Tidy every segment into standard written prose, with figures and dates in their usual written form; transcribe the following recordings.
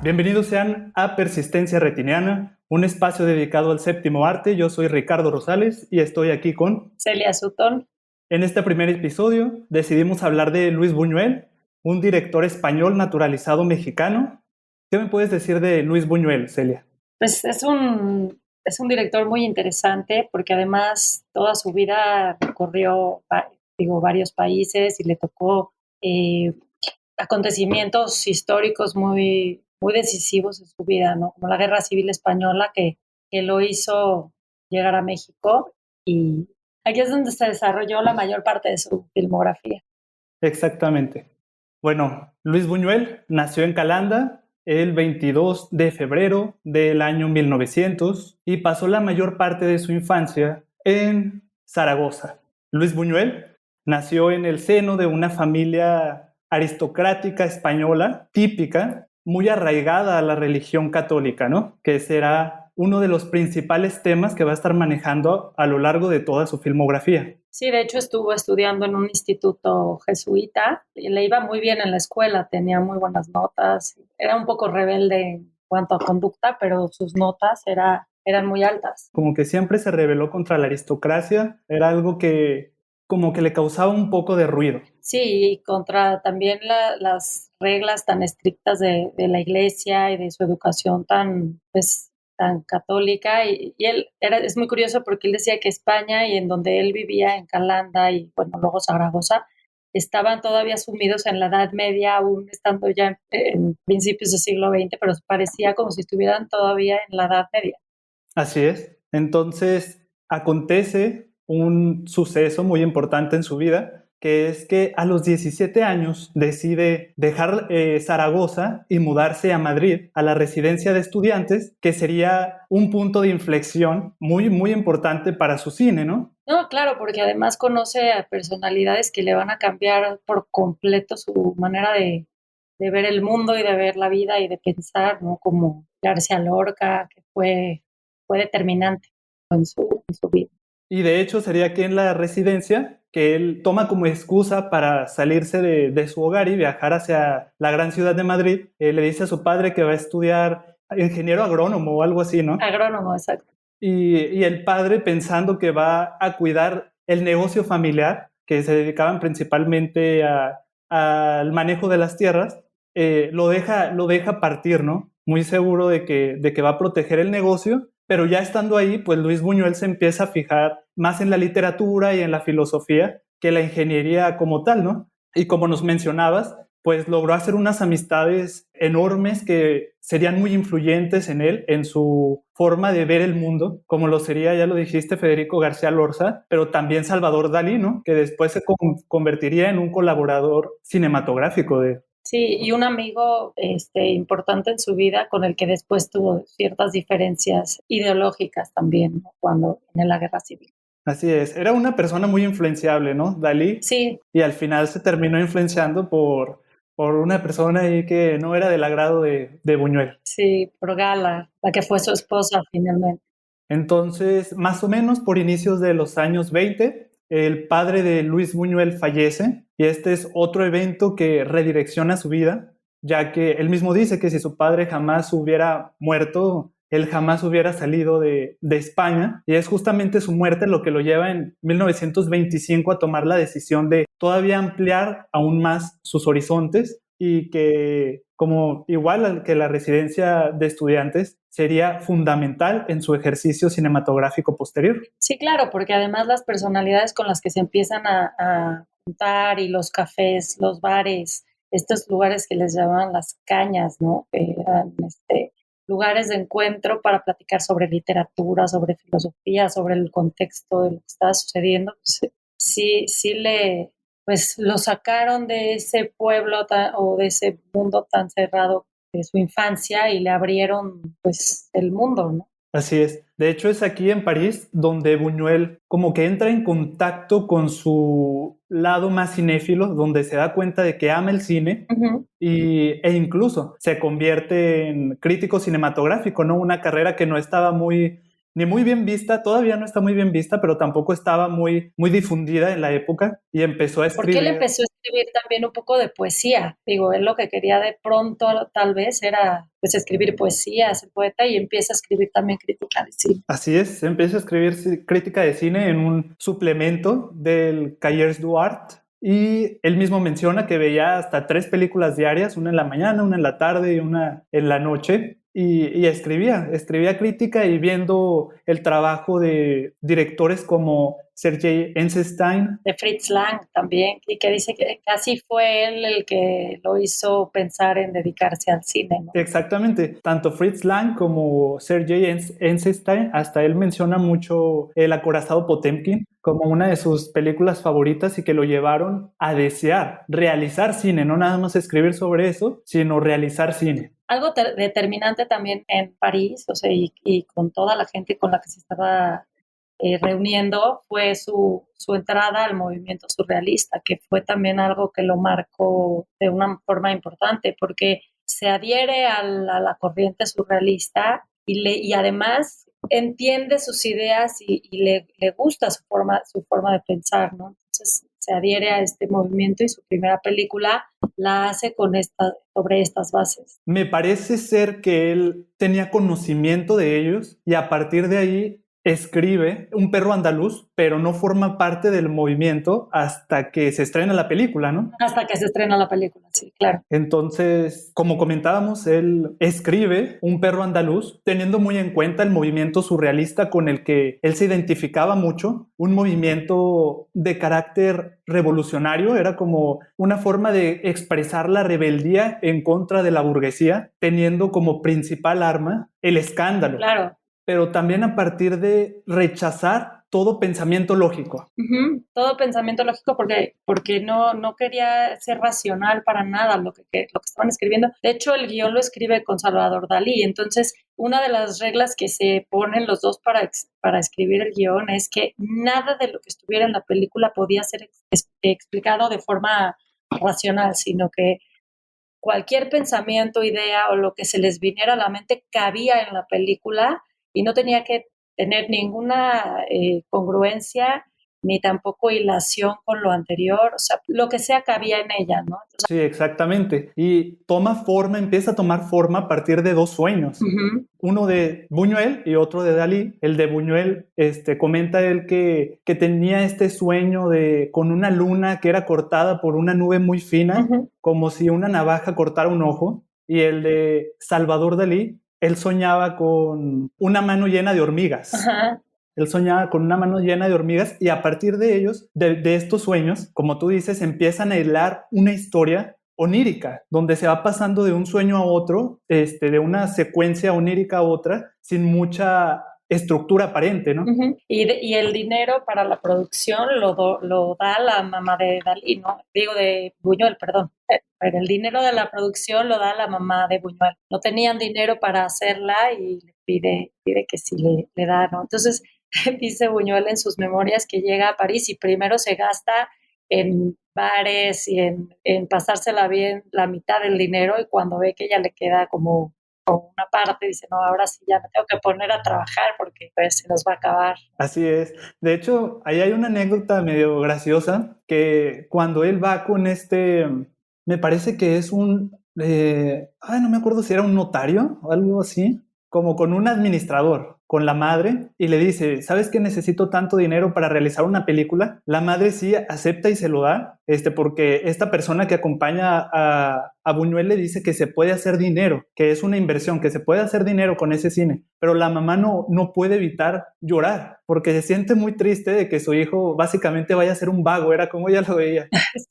Bienvenidos sean a Persistencia Retiniana, un espacio dedicado al séptimo arte. Yo soy Ricardo Rosales y estoy aquí con Celia Sutton. En este primer episodio decidimos hablar de Luis Buñuel, un director español naturalizado mexicano. ¿Qué me puedes decir de Luis Buñuel, Celia? Pues es un director muy interesante porque además toda su vida recorrió varios países y le tocó eh, acontecimientos históricos muy decisivos en su vida, ¿no? Como la Guerra Civil Española que lo hizo llegar a México, y aquí es donde se desarrolló la mayor parte de su filmografía. Exactamente. Bueno, Luis Buñuel nació en Calanda el 22 de febrero del año 1900 y pasó la mayor parte de su infancia en Zaragoza. Luis Buñuel nació en el seno de una familia aristocrática española típica, muy arraigada a la religión católica, ¿no? Que será uno de los principales temas que va a estar manejando a lo largo de toda su filmografía. Sí, de hecho estuvo estudiando en un instituto jesuita y le iba muy bien en la escuela, tenía muy buenas notas, era un poco rebelde en cuanto a conducta, pero sus notas eran muy altas. Como que siempre se rebeló contra la aristocracia, era algo que como que le causaba un poco de ruido. Sí, y contra también las reglas tan estrictas de la iglesia y de su educación tan católica. Y él es muy curioso porque él decía que España y en donde él vivía, en Calanda y bueno, luego Zaragoza, estaban todavía sumidos en la Edad Media, aún estando ya en principios del siglo XX, pero parecía como si estuvieran todavía en la Edad Media. Así es. Entonces acontece un suceso muy importante en su vida, que es que a los 17 años decide dejar Zaragoza y mudarse a Madrid, a la residencia de estudiantes, que sería un punto de inflexión muy, muy importante para su cine, ¿no? No, claro, porque además conoce a personalidades que le van a cambiar por completo su manera de ver el mundo y de ver la vida y de pensar, ¿no? Como García Lorca, que fue determinante en su vida. Y de hecho sería aquí en la residencia que él toma como excusa para salirse de su hogar y viajar hacia la gran ciudad de Madrid. Le dice a su padre que va a estudiar ingeniero agrónomo o algo así, ¿no? Agrónomo, exacto. Y el padre, pensando que va a cuidar el negocio familiar, que se dedicaban principalmente al manejo de las tierras, lo deja partir, ¿no? Muy seguro de que va a proteger el negocio, pero ya estando ahí, pues Luis Buñuel se empieza a fijar más en la literatura y en la filosofía que la ingeniería como tal, ¿no? Y como nos mencionabas, pues logró hacer unas amistades enormes que serían muy influyentes en él, en su forma de ver el mundo, como lo sería, ya lo dijiste, Federico García Lorca, pero también Salvador Dalí, ¿no? Que después se convertiría en un colaborador cinematográfico de... Sí, y un amigo importante en su vida con el que después tuvo ciertas diferencias ideológicas también, ¿no? Cuando en la Guerra Civil. Así es, era una persona muy influenciable, ¿no? Dalí, Sí, y al final se terminó influenciando por una persona ahí que no era del agrado de Buñuel. sí, por Gala, la que fue su esposa finalmente. Entonces, más o menos por inicios de los años 20, el padre de Luis Buñuel fallece y este es otro evento que redirecciona su vida, ya que él mismo dice que si su padre jamás hubiera muerto, él jamás hubiera salido de España, y es justamente su muerte lo que lo lleva en 1925 a tomar la decisión de todavía ampliar aún más sus horizontes, y que como igual que la residencia de estudiantes sería fundamental en su ejercicio cinematográfico posterior. Sí, claro, porque además las personalidades con las que se empiezan a juntar y los cafés, los bares, estos lugares que les llamaban las cañas, ¿no? Que eran lugares de encuentro para platicar sobre literatura, sobre filosofía, sobre el contexto de lo que estaba sucediendo. Pues, pues lo sacaron de ese pueblo o de ese mundo tan cerrado de su infancia y le abrieron pues el mundo, ¿no? Así es. De hecho, es aquí en París donde Buñuel como que entra en contacto con su lado más cinéfilo, donde se da cuenta de que ama el cine. Uh-huh. E incluso se convierte en crítico cinematográfico, ¿no? Una carrera que no estaba muy ni muy bien vista, todavía no está muy bien vista, pero tampoco estaba muy, muy difundida en la época y empezó a Porque él escribir. empezó a escribir también un poco de poesía. Digo, él lo que quería de pronto tal vez era pues escribir poesía, ser poeta y empieza a escribir también crítica de cine. Así es, empieza a escribir crítica de cine en un suplemento del Cahiers du Art y él mismo menciona que veía hasta 3 películas diarias, una en la mañana, una en la tarde y una en la noche. Y escribía crítica y viendo el trabajo de directores como Sergei Eisenstein. De Fritz Lang también, y que dice que casi fue él el que lo hizo pensar en dedicarse al cine, ¿no? Exactamente, tanto Fritz Lang como Sergei Eisenstein, hasta él menciona mucho El acorazado Potemkin como una de sus películas favoritas y que lo llevaron a desear realizar cine, no nada más escribir sobre eso, sino realizar cine. Algo determinante también en París, o sea, y con toda la gente con la que se estaba reuniendo fue su entrada al movimiento surrealista, que fue también algo que lo marcó de una forma importante, porque se adhiere a la corriente surrealista y además entiende sus ideas y le gusta su forma de pensar, ¿no? Entonces se adhiere a este movimiento y su primera película la hace sobre estas bases. Me parece ser que él tenía conocimiento de ellos y a partir de ahí escribe Un perro andaluz, pero no forma parte del movimiento hasta que se estrena la película, ¿no? Hasta que se estrena la película, sí, claro. Entonces, como comentábamos, él escribe Un perro andaluz teniendo muy en cuenta el movimiento surrealista con el que él se identificaba mucho, un movimiento de carácter revolucionario, era como una forma de expresar la rebeldía en contra de la burguesía, teniendo como principal arma el escándalo. Claro. Pero también a partir de rechazar todo pensamiento lógico. Todo pensamiento lógico porque no quería ser racional para nada lo que estaban escribiendo. De hecho, el guión lo escribe con Salvador Dalí. Entonces, una de las reglas que se ponen los dos para escribir el guión es que nada de lo que estuviera en la película podía ser explicado de forma racional, sino que cualquier pensamiento, idea o lo que se les viniera a la mente cabía en la película y no tenía que tener ninguna congruencia ni tampoco hilación con lo anterior, o sea, lo que sea cabía en ella, ¿no? Entonces, sí, exactamente. Y empieza a tomar forma a partir de 2 sueños. Uno de Buñuel y otro de Dalí. El de Buñuel, comenta él que tenía este sueño con una luna que era cortada por una nube muy fina, como si una navaja cortara un ojo. Y el de Salvador Dalí, él soñaba con una mano llena de hormigas. Él soñaba con una mano llena de hormigas y a partir de ellos, de estos sueños, como tú dices, empiezan a hilar una historia onírica, donde se va pasando de un sueño a otro, de una secuencia onírica a otra, sin mucha estructura aparente, ¿no? Y el dinero para la producción lo da la mamá de Dalí, ¿no? Digo, de Buñuel, perdón. Pero el dinero de la producción lo da la mamá de Buñuel. No tenían dinero para hacerla y le pide que sí le da, ¿no? Entonces, dice Buñuel en sus memorias que llega a París y primero se gasta en bares y en pasársela bien la mitad del dinero y cuando ve que ya le queda como una parte, dice, no, ahora sí ya me tengo que poner a trabajar porque pues se nos va a acabar. Así es. De hecho, ahí hay una anécdota medio graciosa que cuando él va con me parece que es no me acuerdo si era un notario o algo así, como con un administrador, con la madre, y le dice, ¿sabes que necesito tanto dinero para realizar una película? La madre sí acepta y se lo da, porque esta persona que acompaña a Buñuel le dice que se puede hacer dinero, que es una inversión, que se puede hacer dinero con ese cine, pero la mamá no puede evitar llorar, porque se siente muy triste de que su hijo básicamente vaya a ser un vago, era como ella lo veía.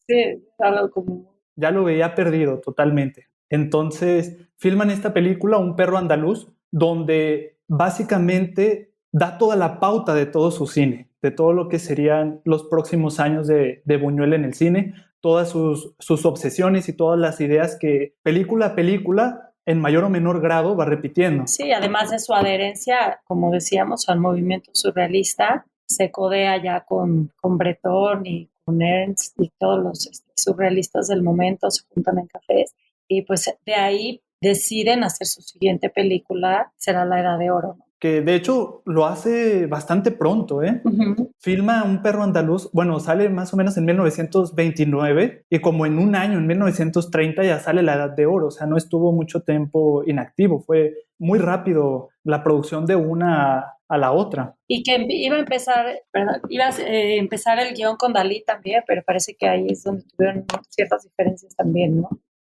Sí, algo como... Ya lo veía perdido totalmente. Entonces, filman esta película, Un perro andaluz, donde básicamente da toda la pauta de todo su cine, de todo lo que serían los próximos años de Buñuel en el cine, todas sus obsesiones y todas las ideas que película a película, en mayor o menor grado, va repitiendo. Sí, además de su adherencia, como decíamos, al movimiento surrealista, se codea ya con Breton y con Ernst y todos los surrealistas del momento, se juntan en cafés y pues de ahí deciden hacer su siguiente película, será La Edad de Oro, ¿no? que de hecho lo hace bastante pronto, ¿eh? Filma Un perro andaluz, bueno, sale más o menos en 1929 y como en un año, en 1930 ya sale La Edad de Oro, o sea, no estuvo mucho tiempo inactivo, fue muy rápido la producción de una a la otra. Y que iba a empezar, perdón, iba a empezar el guión con Dalí también, pero parece que ahí es donde tuvieron ciertas diferencias también, ¿no?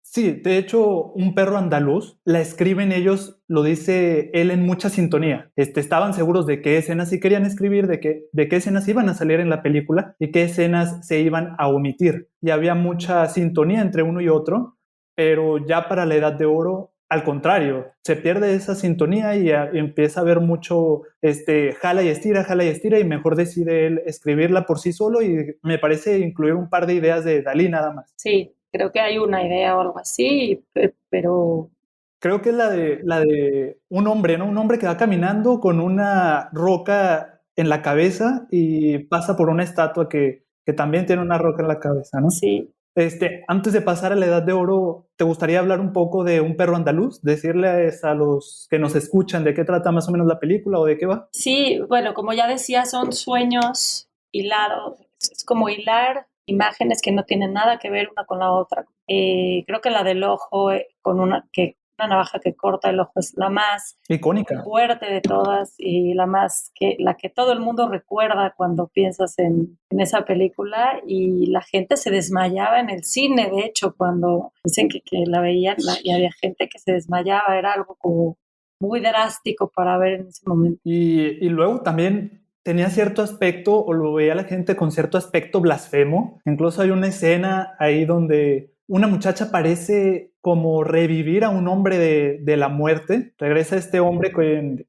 Sí, de hecho, Un perro andaluz la escriben ellos, lo dice él en mucha sintonía. Estaban seguros de qué escenas sí querían escribir, de qué escenas iban a salir en la película y qué escenas se iban a omitir. Y había mucha sintonía entre uno y otro, pero ya para La Edad de Oro, al contrario, se pierde esa sintonía y empieza a haber mucho jala y estira, y mejor decide él escribirla por sí solo y me parece incluir un par de ideas de Dalí nada más. Sí, creo que hay una idea o algo así, pero Creo que es la de un hombre, ¿no? Un hombre que va caminando con una roca en la cabeza y pasa por una estatua que también tiene una roca en la cabeza, ¿no? sí. Antes de pasar a la Edad de Oro, ¿te gustaría hablar un poco de Un perro andaluz? Decirles a los que nos escuchan de qué trata más o menos la película o de qué va. Sí, bueno, como ya decía, son sueños hilados, es como hilar imágenes que no tienen nada que ver una con la otra. Creo que la del ojo, con una navaja que corta el ojo es la más Icónica. fuerte de todas y la que todo el mundo recuerda cuando piensas en esa película, y la gente se desmayaba en el cine, de hecho, cuando dicen que la veían y había gente que se desmayaba, era algo como muy drástico para ver en ese momento. Y luego también tenía cierto aspecto, o lo veía la gente con cierto aspecto blasfemo. Incluso hay una escena ahí donde una muchacha parece como revivir a un hombre de la muerte. Regresa este hombre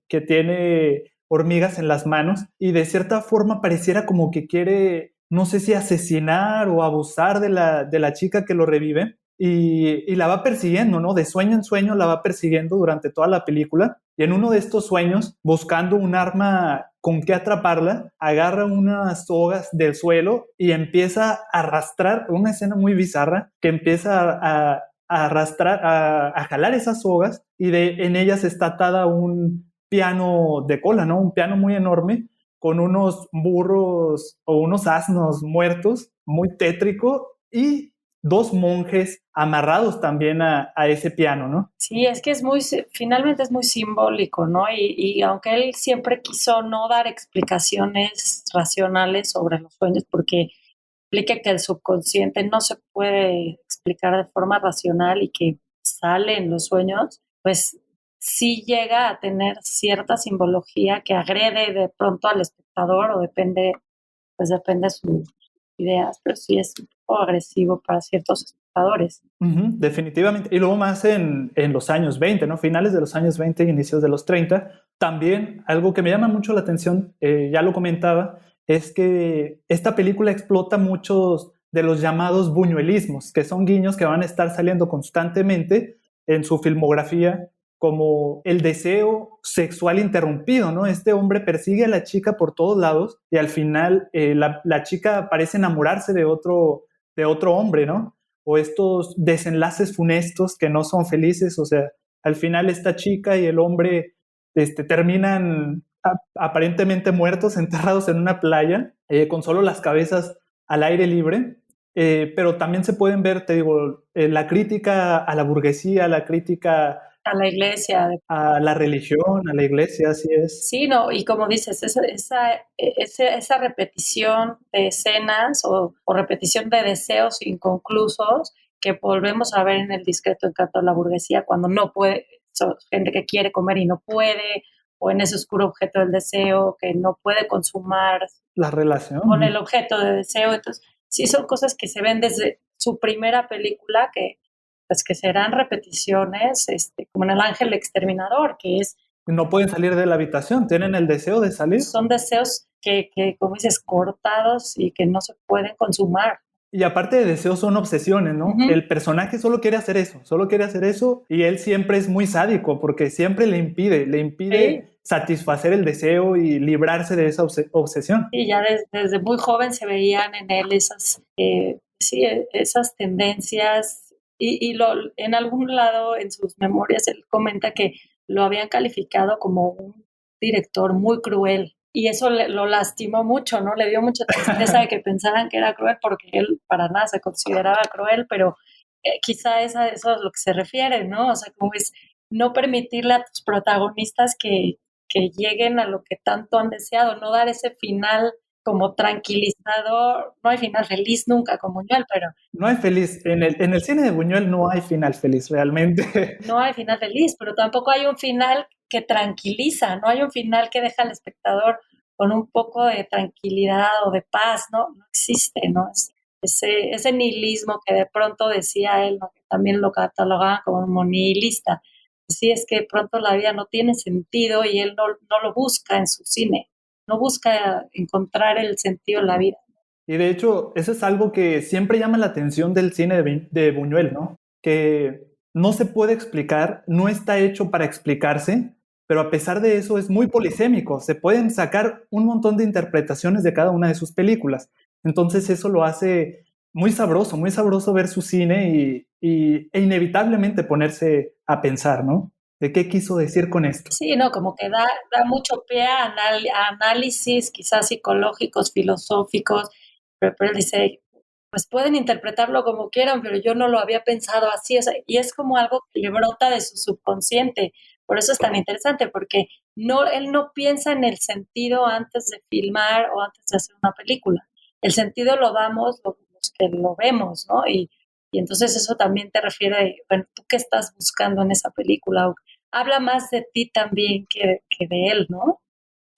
que tiene hormigas en las manos y de cierta forma pareciera como que quiere, no sé si asesinar o abusar de la chica que lo revive. Y la va persiguiendo, ¿no? De sueño en sueño la va persiguiendo durante toda la película. Y en uno de estos sueños, buscando un arma con que atraparla, agarra unas sogas del suelo y empieza a arrastrar, una escena muy bizarra, que empieza a arrastrar, a jalar esas sogas y en ellas está atada un piano de cola, ¿no? Un piano muy enorme con unos burros o unos asnos muertos, muy tétrico, y dos monjes amarrados también a ese piano, ¿no? Sí, es que finalmente es muy simbólico, ¿no? Y aunque él siempre quiso no dar explicaciones racionales sobre los sueños, porque explica que el subconsciente no se puede explicar de forma racional y que sale en los sueños, pues sí llega a tener cierta simbología que agrede de pronto al espectador, o depende de sus ideas, pero sí es un poco agresivo para ciertos espectadores. Definitivamente. Y luego más en los años 20, ¿no? Finales de los años 20 y inicios de los 30. También algo que me llama mucho la atención, ya lo comentaba, es que esta película explota muchos de los llamados buñuelismos, que son guiños que van a estar saliendo constantemente en su filmografía, como el deseo sexual interrumpido, ¿no? Este hombre persigue a la chica por todos lados y al final la chica parece enamorarse de otro hombre, ¿no? O estos desenlaces funestos que no son felices, o sea, al final esta chica y el hombre terminan aparentemente muertos, enterrados en una playa, con solo las cabezas al aire libre, pero también se pueden ver, te digo, la crítica a la burguesía, la crítica A la iglesia. a la religión, a la iglesia, así es. Sí, no, y como dices, esa repetición de escenas o repetición de deseos inconclusos que volvemos a ver en El discreto encanto de la burguesía, cuando no puede, gente que quiere comer y no puede, o en ese oscuro objeto del deseo que no puede consumar La con el relación. objeto de deseo. Entonces, sí son cosas que se ven desde su primera película, que pues que serán repeticiones, como en El ángel exterminador, que No pueden salir de la habitación, tienen el deseo de salir. son deseos como dices, cortados y que no se pueden consumar. Y aparte de deseos son obsesiones, ¿no? Uh-huh. El personaje solo quiere hacer eso y él siempre es muy sádico porque siempre le impide Sí. satisfacer el deseo y librarse de esa obsesión. Y ya desde muy joven se veían en él esas tendencias en algún lado en sus memorias él comenta que lo habían calificado como un director muy cruel. Y eso lo lastimó mucho, ¿no? Le dio mucha tristeza de que pensaran que era cruel, porque él para nada se consideraba cruel, pero quizá eso es lo que se refiere, ¿no? O sea, como es no permitirle a tus protagonistas que lleguen a lo que tanto han deseado, no dar ese final como tranquilizador. No hay final feliz nunca con Buñuel, pero No hay feliz, en el cine de Buñuel no hay final feliz realmente. no hay final feliz, pero tampoco hay un final que tranquiliza, no hay un final que deja al espectador con un poco de tranquilidad o de paz, no existe, ¿no? Ese nihilismo que de pronto decía él, ¿no? Que también lo catalogaban como nihilista. Sí, es que de pronto la vida no tiene sentido y él no lo busca en su cine, no busca encontrar el sentido en la vida. Y de hecho, eso es algo que siempre llama la atención del cine de Buñuel, ¿no? Que no se puede explicar, no está hecho para explicarse, pero a pesar de eso es muy polisémico. Se pueden sacar un montón de interpretaciones de cada una de sus películas. Entonces eso lo hace muy sabroso ver su cine e inevitablemente ponerse a pensar, ¿no? ¿De qué quiso decir con esto? Sí, no, como que da mucho pie a análisis, quizás psicológicos, filosóficos, pero él dice, pues pueden interpretarlo como quieran, pero yo no lo había pensado así, o sea, y es como algo que le brota de su subconsciente. Por eso es tan interesante, porque él no piensa en el sentido antes de filmar o antes de hacer una película. El sentido lo damos los que lo vemos, ¿no? Y entonces eso también te refiere, bueno, ¿tú qué estás buscando en esa película? Habla más de ti también que de él, ¿no?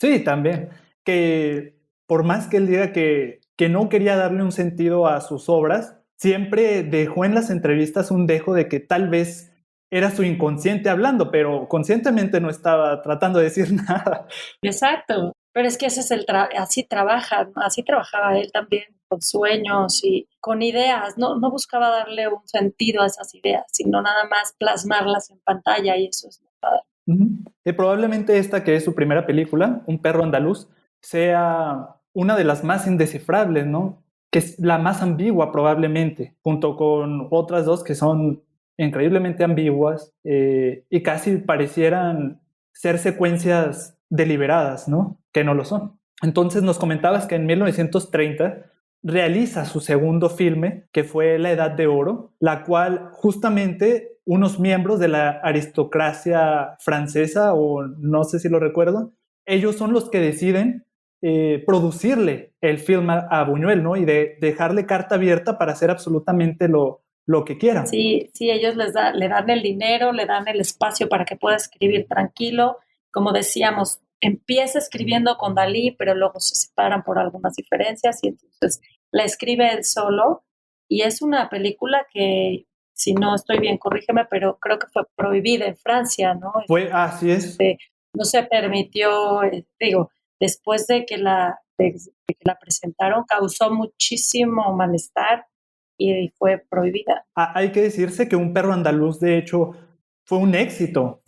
Sí, también. Que por más que él diga que no quería darle un sentido a sus obras, siempre dejó en las entrevistas un dejo de que tal vez era su inconsciente hablando, pero conscientemente no estaba tratando de decir nada. Exacto. Pero es que ese es así trabaja, ¿no? Así trabajaba él también, con sueños y con ideas. No buscaba darle un sentido a esas ideas, sino nada más plasmarlas en pantalla y eso es muy padre. Y probablemente esta, que es su primera película, Un perro andaluz, sea una de las más indescifrables, ¿no? Que es la más ambigua probablemente, junto con otras dos que son increíblemente ambiguas y casi parecieran ser secuencias deliberadas, ¿no? Que no lo son. Entonces nos comentabas que en 1930 realiza su segundo filme, que fue La Edad de Oro, la cual justamente unos miembros de la aristocracia francesa, o no sé si lo recuerdo, ellos son los que deciden producirle el film a Buñuel, ¿no? Y dejarle carta abierta para hacer absolutamente lo que quieran. Sí, sí, ellos le dan el dinero, le dan el espacio para que pueda escribir tranquilo. Como decíamos, empieza escribiendo con Dalí, pero luego se separan por algunas diferencias y entonces la escribe él solo. Y es una película que, si no estoy bien, corrígeme, pero creo que fue prohibida en Francia, ¿no? Fue, así es. No se permitió, digo, después de que la presentaron, causó muchísimo malestar y fue prohibida. Hay que decirse que Un perro andaluz, de hecho, fue un éxito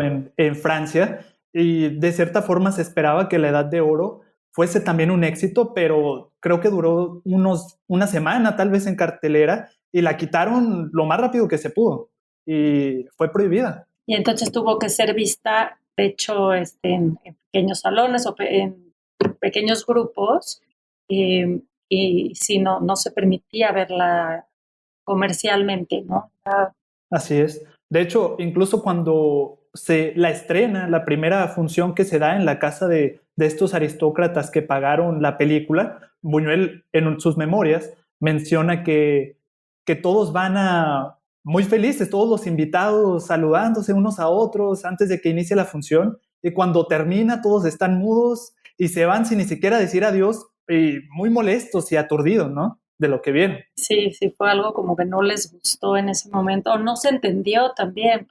en Francia y de cierta forma se esperaba que La Edad de Oro fuese también un éxito, pero creo que duró una semana tal vez en cartelera y la quitaron lo más rápido que se pudo y fue prohibida. Y entonces tuvo que ser vista, de hecho, en pequeños salones en pequeños grupos, y si no se permitía verla comercialmente, ¿no? Así es. De hecho, incluso cuando se la estrena, la primera función que se da en la casa de estos aristócratas que pagaron la película, Buñuel en sus memorias menciona que todos van muy felices, todos los invitados saludándose unos a otros antes de que inicie la función, y cuando termina todos están mudos y se van sin ni siquiera decir adiós y muy molestos y aturdidos, ¿no? De lo que viene. Sí, sí, fue algo como que no les gustó en ese momento, o no se entendió también.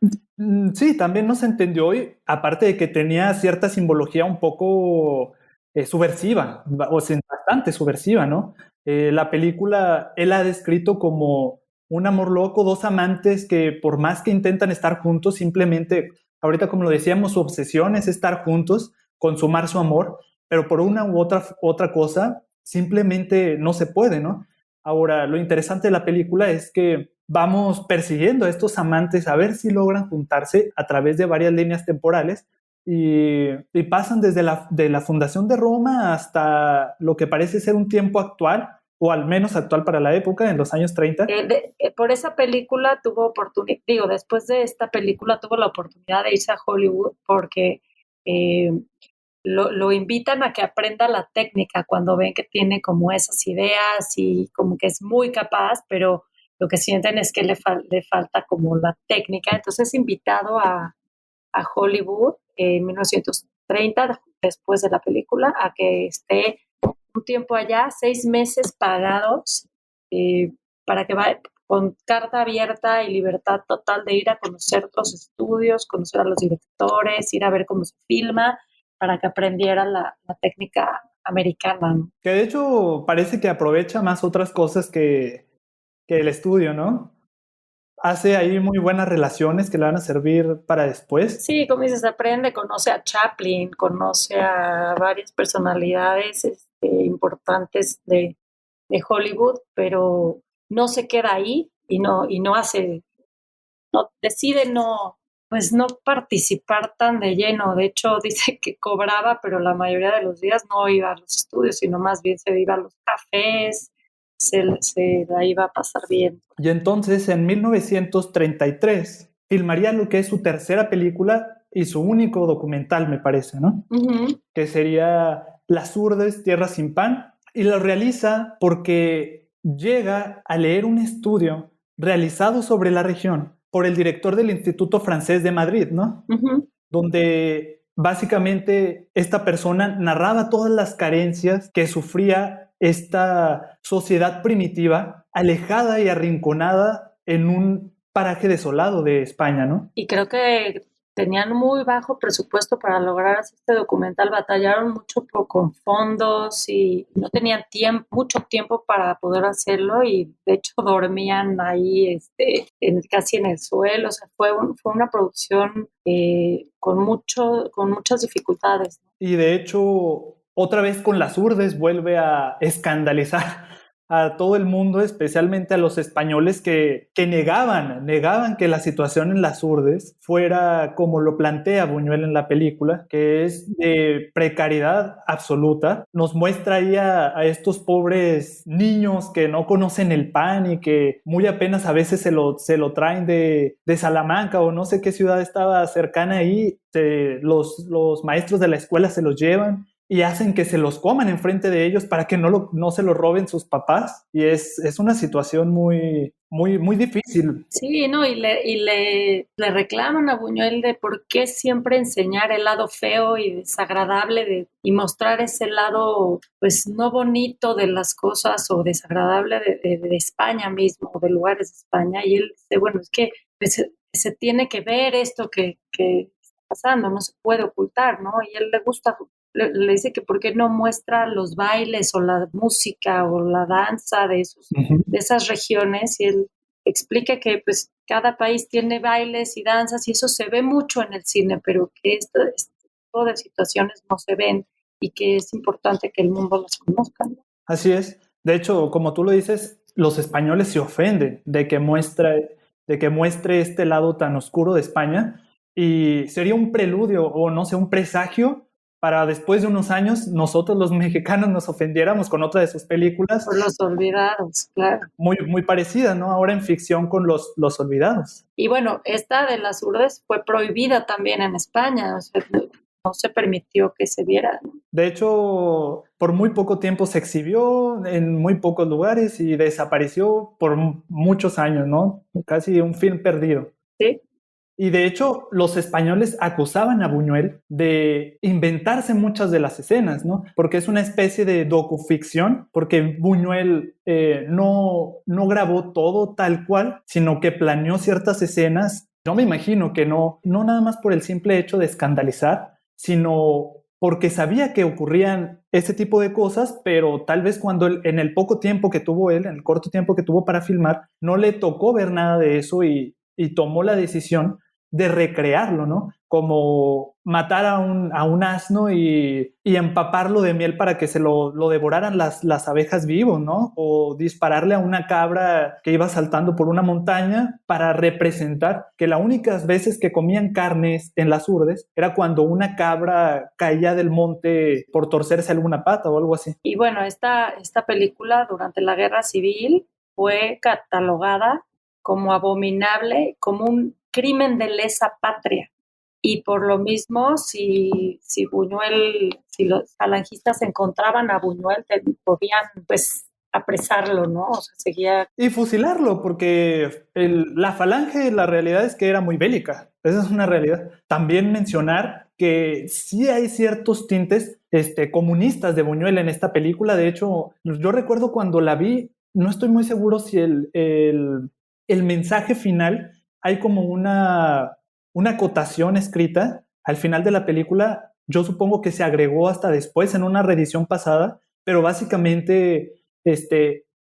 Sí, también no se entendió hoy, aparte de que tenía cierta simbología un poco subversiva, o sea, bastante subversiva, ¿no? La película, él ha descrito como un amor loco, dos amantes que por más que intentan estar juntos, simplemente, ahorita como lo decíamos, su obsesión es estar juntos, consumar su amor, pero por una u otra cosa, simplemente no se puede, ¿no? Ahora, lo interesante de la película es que vamos persiguiendo a estos amantes a ver si logran juntarse a través de varias líneas temporales, y pasan desde de la fundación de Roma hasta lo que parece ser un tiempo actual, o al menos actual para la época, en los años 30. Por esa película tuvo oportunidad, digo, después de esta película tuvo la oportunidad de irse a Hollywood porque lo invitan a que aprenda la técnica cuando ven que tiene como esas ideas y como que es muy capaz, pero lo que sienten es que le falta como la técnica. Entonces es invitado a Hollywood en 1930, después de la película, a que esté un tiempo allá, 6 meses pagados, para que vaya con carta abierta y libertad total de ir a conocer otros estudios, conocer a los directores, ir a ver cómo se filma, para que aprendiera la técnica americana, ¿no? Que de hecho parece que aprovecha más otras cosas que el estudio, ¿no? Hace ahí muy buenas relaciones que le van a servir para después. Sí, como dices, aprende, conoce a Chaplin, conoce a varias personalidades importantes de Hollywood, pero no se queda ahí y no hace, no decide no, pues no participar tan de lleno. De hecho, dice que cobraba, pero la mayoría de los días no iba a los estudios, sino más bien se iba a los cafés, se la iba a pasar bien. Y entonces en 1933 filmaría lo que es su tercera película y su único documental, me parece, ¿no? Uh-huh. Que sería Las Urdes, Tierra sin Pan, y lo realiza porque llega a leer un estudio realizado sobre la región por el director del Instituto Francés de Madrid, ¿no? Uh-huh. Donde básicamente esta persona narraba todas las carencias que sufría esta sociedad primitiva, alejada y arrinconada en un paraje desolado de España, ¿no? Y creo que tenían muy bajo presupuesto para lograr este documental, batallaron mucho con fondos y no tenían mucho tiempo para poder hacerlo, y de hecho dormían ahí casi en el suelo. O sea, fue una producción con muchas dificultades. Y de hecho, otra vez con Las Urdes vuelve a escandalizar a todo el mundo, especialmente a los españoles que negaban que la situación en Las Urdes fuera como lo plantea Buñuel en la película, que es de precariedad absoluta. Nos muestra ahí a estos pobres niños que no conocen el pan y que muy apenas a veces se lo traen de Salamanca o no sé qué ciudad estaba cercana ahí. Los maestros de la escuela se los llevan y hacen que se los coman enfrente de ellos para que no se los roben sus papás. Y es una situación muy, muy, muy difícil. Sí, no, y le reclaman a Buñuel de por qué siempre enseñar el lado feo y desagradable y mostrar ese lado, pues, no bonito de las cosas o desagradable de España mismo, o de lugares de España. Y él dice, bueno, es que pues, se tiene que ver esto que está pasando, no se puede ocultar, ¿no? Y a él le gusta, le dice que por qué no muestra los bailes o la música o la danza de esas regiones, y él explica que pues cada país tiene bailes y danzas y eso se ve mucho en el cine, pero que este tipo de situaciones no se ven y que es importante que el mundo las conozca, ¿no? Así es. De hecho, como tú lo dices, los españoles se ofenden de que muestre este lado tan oscuro de España, y sería un preludio o no sé, un presagio para después de unos años nosotros los mexicanos nos ofendiéramos con otra de sus películas. Por Los Olvidados, claro. Muy, muy parecida, ¿no? Ahora en ficción con Los Olvidados. Y bueno, esta de Las Urdes fue prohibida también en España, o sea, no se permitió que se viera, ¿no? De hecho, por muy poco tiempo se exhibió en muy pocos lugares y desapareció por muchos años, ¿no? Casi un film perdido. Sí. Y de hecho, los españoles acusaban a Buñuel de inventarse muchas de las escenas, ¿no? Porque es una especie de docuficción, porque Buñuel no grabó todo tal cual, sino que planeó ciertas escenas. Yo me imagino que no nada más por el simple hecho de escandalizar, sino porque sabía que ocurrían ese tipo de cosas, pero tal vez cuando en el poco tiempo que tuvo él, en el corto tiempo que tuvo para filmar, no le tocó ver nada de eso y tomó la decisión de recrearlo, ¿no? Como matar a un asno y empaparlo de miel para que se lo devoraran las abejas vivos, ¿no? O dispararle a una cabra que iba saltando por una montaña para representar que las únicas veces que comían carnes en las urdes era cuando una cabra caía del monte por torcerse alguna pata o algo así. Y bueno, esta película durante la Guerra Civil fue catalogada como abominable, como un crimen de lesa patria. Y por lo mismo, si Buñuel, si los falangistas encontraban a Buñuel, podían pues apresarlo, ¿no? O sea, seguía... Y fusilarlo, porque la falange, la realidad es que era muy bélica. Esa es una realidad. También mencionar que sí hay ciertos tintes comunistas de Buñuel en esta película. De hecho, yo recuerdo cuando la vi, no estoy muy seguro si el mensaje final, hay como una acotación escrita al final de la película. Yo supongo que se agregó hasta después en una reedición pasada, pero básicamente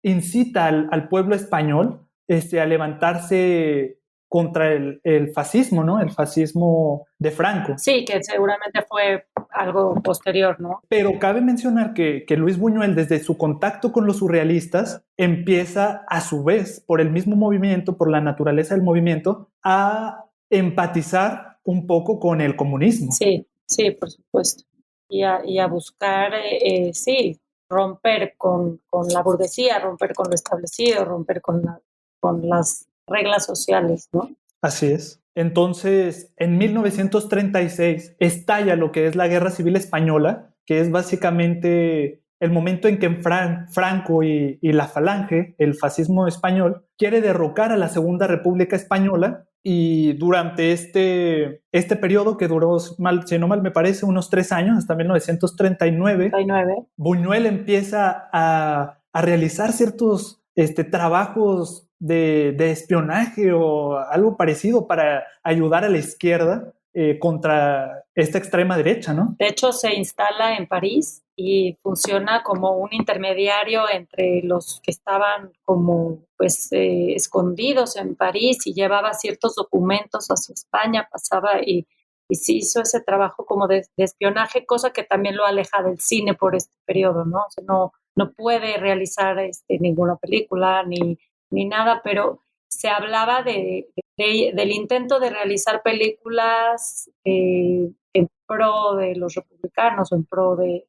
incita al pueblo español a levantarse contra el fascismo, ¿no? El fascismo de Franco. Sí, que seguramente fue algo posterior, ¿no? Pero cabe mencionar que Luis Buñuel, desde su contacto con los surrealistas, empieza a su vez, por el mismo movimiento, por la naturaleza del movimiento, a empatizar un poco con el comunismo. Sí, sí, por supuesto. Y a buscar, sí, romper con la burguesía, romper con lo establecido, romper con las reglas sociales, ¿no? Así es. Entonces, en 1936 estalla lo que es la Guerra Civil Española, que es básicamente el momento en que Franco y la Falange, el fascismo español, quiere derrocar a la Segunda República Española. Y durante este periodo, que duró, si no mal me parece, unos 3 años, hasta 1939, Buñuel empieza a realizar ciertos trabajos de espionaje o algo parecido para ayudar a la izquierda contra esta extrema derecha, ¿no? De hecho, se instala en París y funciona como un intermediario entre los que estaban como pues escondidos en París, y llevaba ciertos documentos hacia España, pasaba y se hizo ese trabajo como de espionaje, cosa que también lo aleja del cine por este periodo, ¿no? O sea, no puede realizar ninguna película ni nada, pero se hablaba del intento de realizar películas en pro de los republicanos o en pro de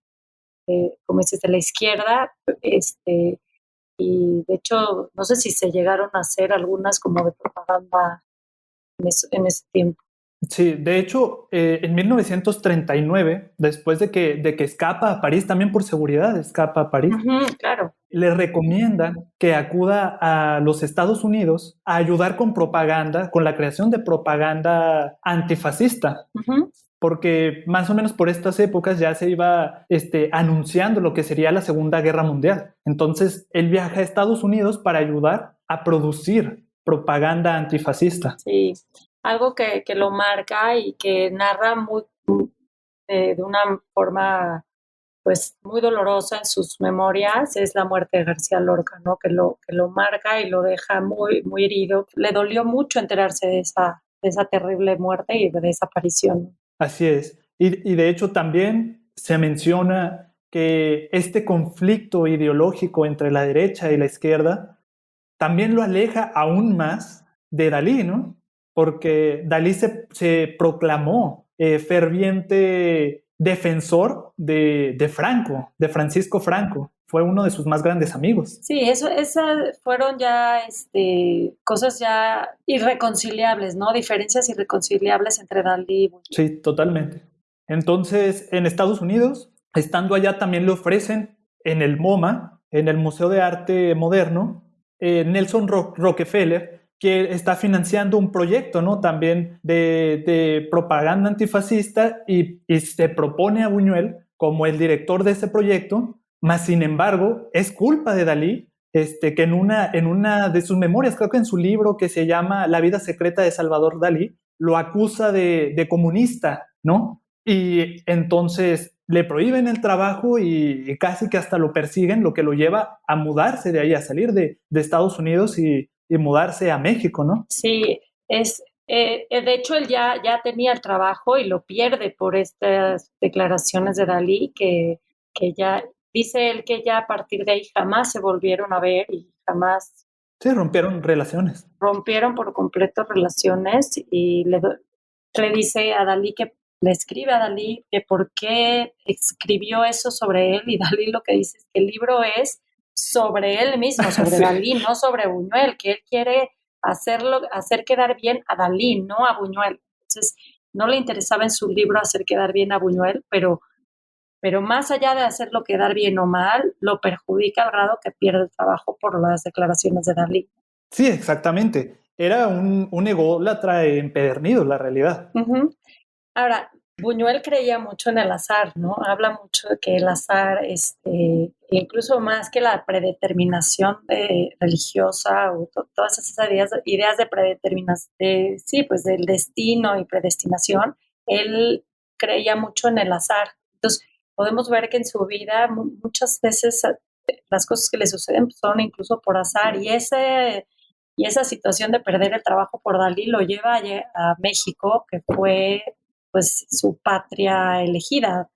como dices, de la izquierda, y de hecho, no sé si se llegaron a hacer algunas como de propaganda en ese tiempo. Sí, de hecho, en 1939, después de que escapa a París, también por seguridad escapa a París, claro. le recomiendan que acuda a los Estados Unidos a ayudar con propaganda, con la creación de propaganda antifascista. Porque más o menos por estas épocas ya se iba anunciando lo que sería la Segunda Guerra Mundial. Entonces, él viaja a Estados Unidos para ayudar a producir propaganda antifascista. Sí, algo que lo marca y que narra de una forma pues muy dolorosa en sus memorias es la muerte de García Lorca, ¿no? Que lo marca y lo deja muy, muy herido. Le dolió mucho enterarse de esa terrible muerte y de desaparición. Así es. Y de hecho también se menciona que este conflicto ideológico entre la derecha y la izquierda también lo aleja aún más de Dalí, ¿no? Porque Dalí se proclamó ferviente defensor de Franco, de Francisco Franco. Fue uno de sus más grandes amigos. Sí, esas fueron ya cosas ya irreconciliables, ¿no? Diferencias irreconciliables entre Dalí y Buñuel. Sí, totalmente. Entonces, en Estados Unidos, estando allá, también le ofrecen en el MoMA, en el Museo de Arte Moderno, Nelson Rockefeller, que está financiando un proyecto, ¿no? También de propaganda antifascista, y se propone a Buñuel como el director de ese proyecto, mas sin embargo es culpa de Dalí, que en una de sus memorias, creo que en su libro que se llama La vida secreta de Salvador Dalí, lo acusa de comunista, ¿no? Y entonces le prohíben el trabajo y casi que hasta lo persiguen, lo que lo lleva a mudarse de ahí, a salir de Estados Unidos y mudarse a México, ¿no? Sí, es De hecho, él ya tenía el trabajo y lo pierde por estas declaraciones de Dalí, que ya dice él que ya a partir de ahí jamás se volvieron a ver y jamás Sí, rompieron relaciones. rompieron por completo relaciones y le dice a Dalí que le escribe a Dalí que por qué escribió eso sobre él y Dalí lo que dice es que el libro es sobre él mismo, sobre Sí. Dalí, no sobre Buñuel, que él quiere hacer quedar bien a Dalí, no a Buñuel. Entonces, no le interesaba en su libro hacer quedar bien a Buñuel, pero más allá de hacerlo quedar bien o mal, lo perjudica al grado que pierde el trabajo por las declaraciones de Dalí. Sí, exactamente. Era un ególatra empedernido, la realidad. Uh-huh. Ahora, Buñuel creía mucho en el azar, ¿no? Habla mucho de que el azar, incluso más que la predeterminación religiosa o todas esas ideas de predeterminación, sí, pues del destino y predestinación, él creía mucho en el azar. Entonces, podemos ver que en su vida muchas veces las cosas que le suceden son incluso por azar y esa situación de perder el trabajo por Dalí lo lleva a México, que fue pues su patria elegida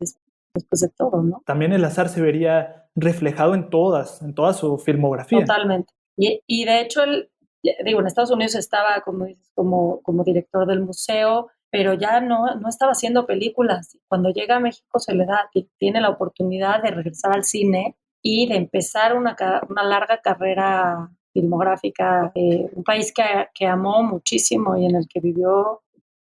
después de todo, ¿no? También el azar se vería reflejado en toda su filmografía. Totalmente. Y de hecho, digo, en Estados Unidos estaba, como dices, como director del museo, pero ya no estaba haciendo películas. Cuando llega a México se le da, tiene la oportunidad de regresar al cine y de empezar una larga carrera filmográfica, un país que amó muchísimo y en el que vivió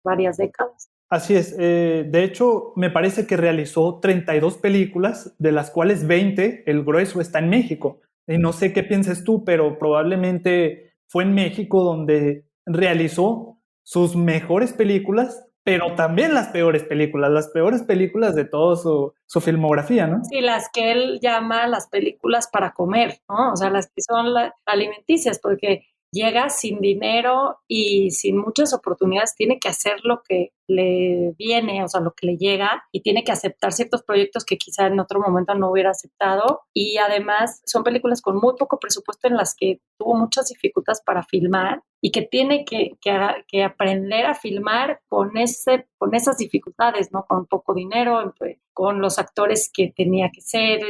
varias décadas. Así es. De hecho, me parece que realizó 32 películas, de las cuales 20, el grueso, está en México. Y no sé qué pienses tú, pero probablemente fue en México donde realizó sus mejores películas, pero también las peores películas de toda su filmografía, ¿no? Sí, las que él llama las películas para comer, ¿no? O sea, las que son alimenticias, porque llega sin dinero y sin muchas oportunidades, tiene que hacer lo que le viene, o sea, lo que le llega, y tiene que aceptar ciertos proyectos que quizá en otro momento no hubiera aceptado. Y además son películas con muy poco presupuesto en las que tuvo muchas dificultades para filmar y que tiene que aprender a filmar con esas dificultades, ¿no? Con poco dinero, con los actores que tenía que ser,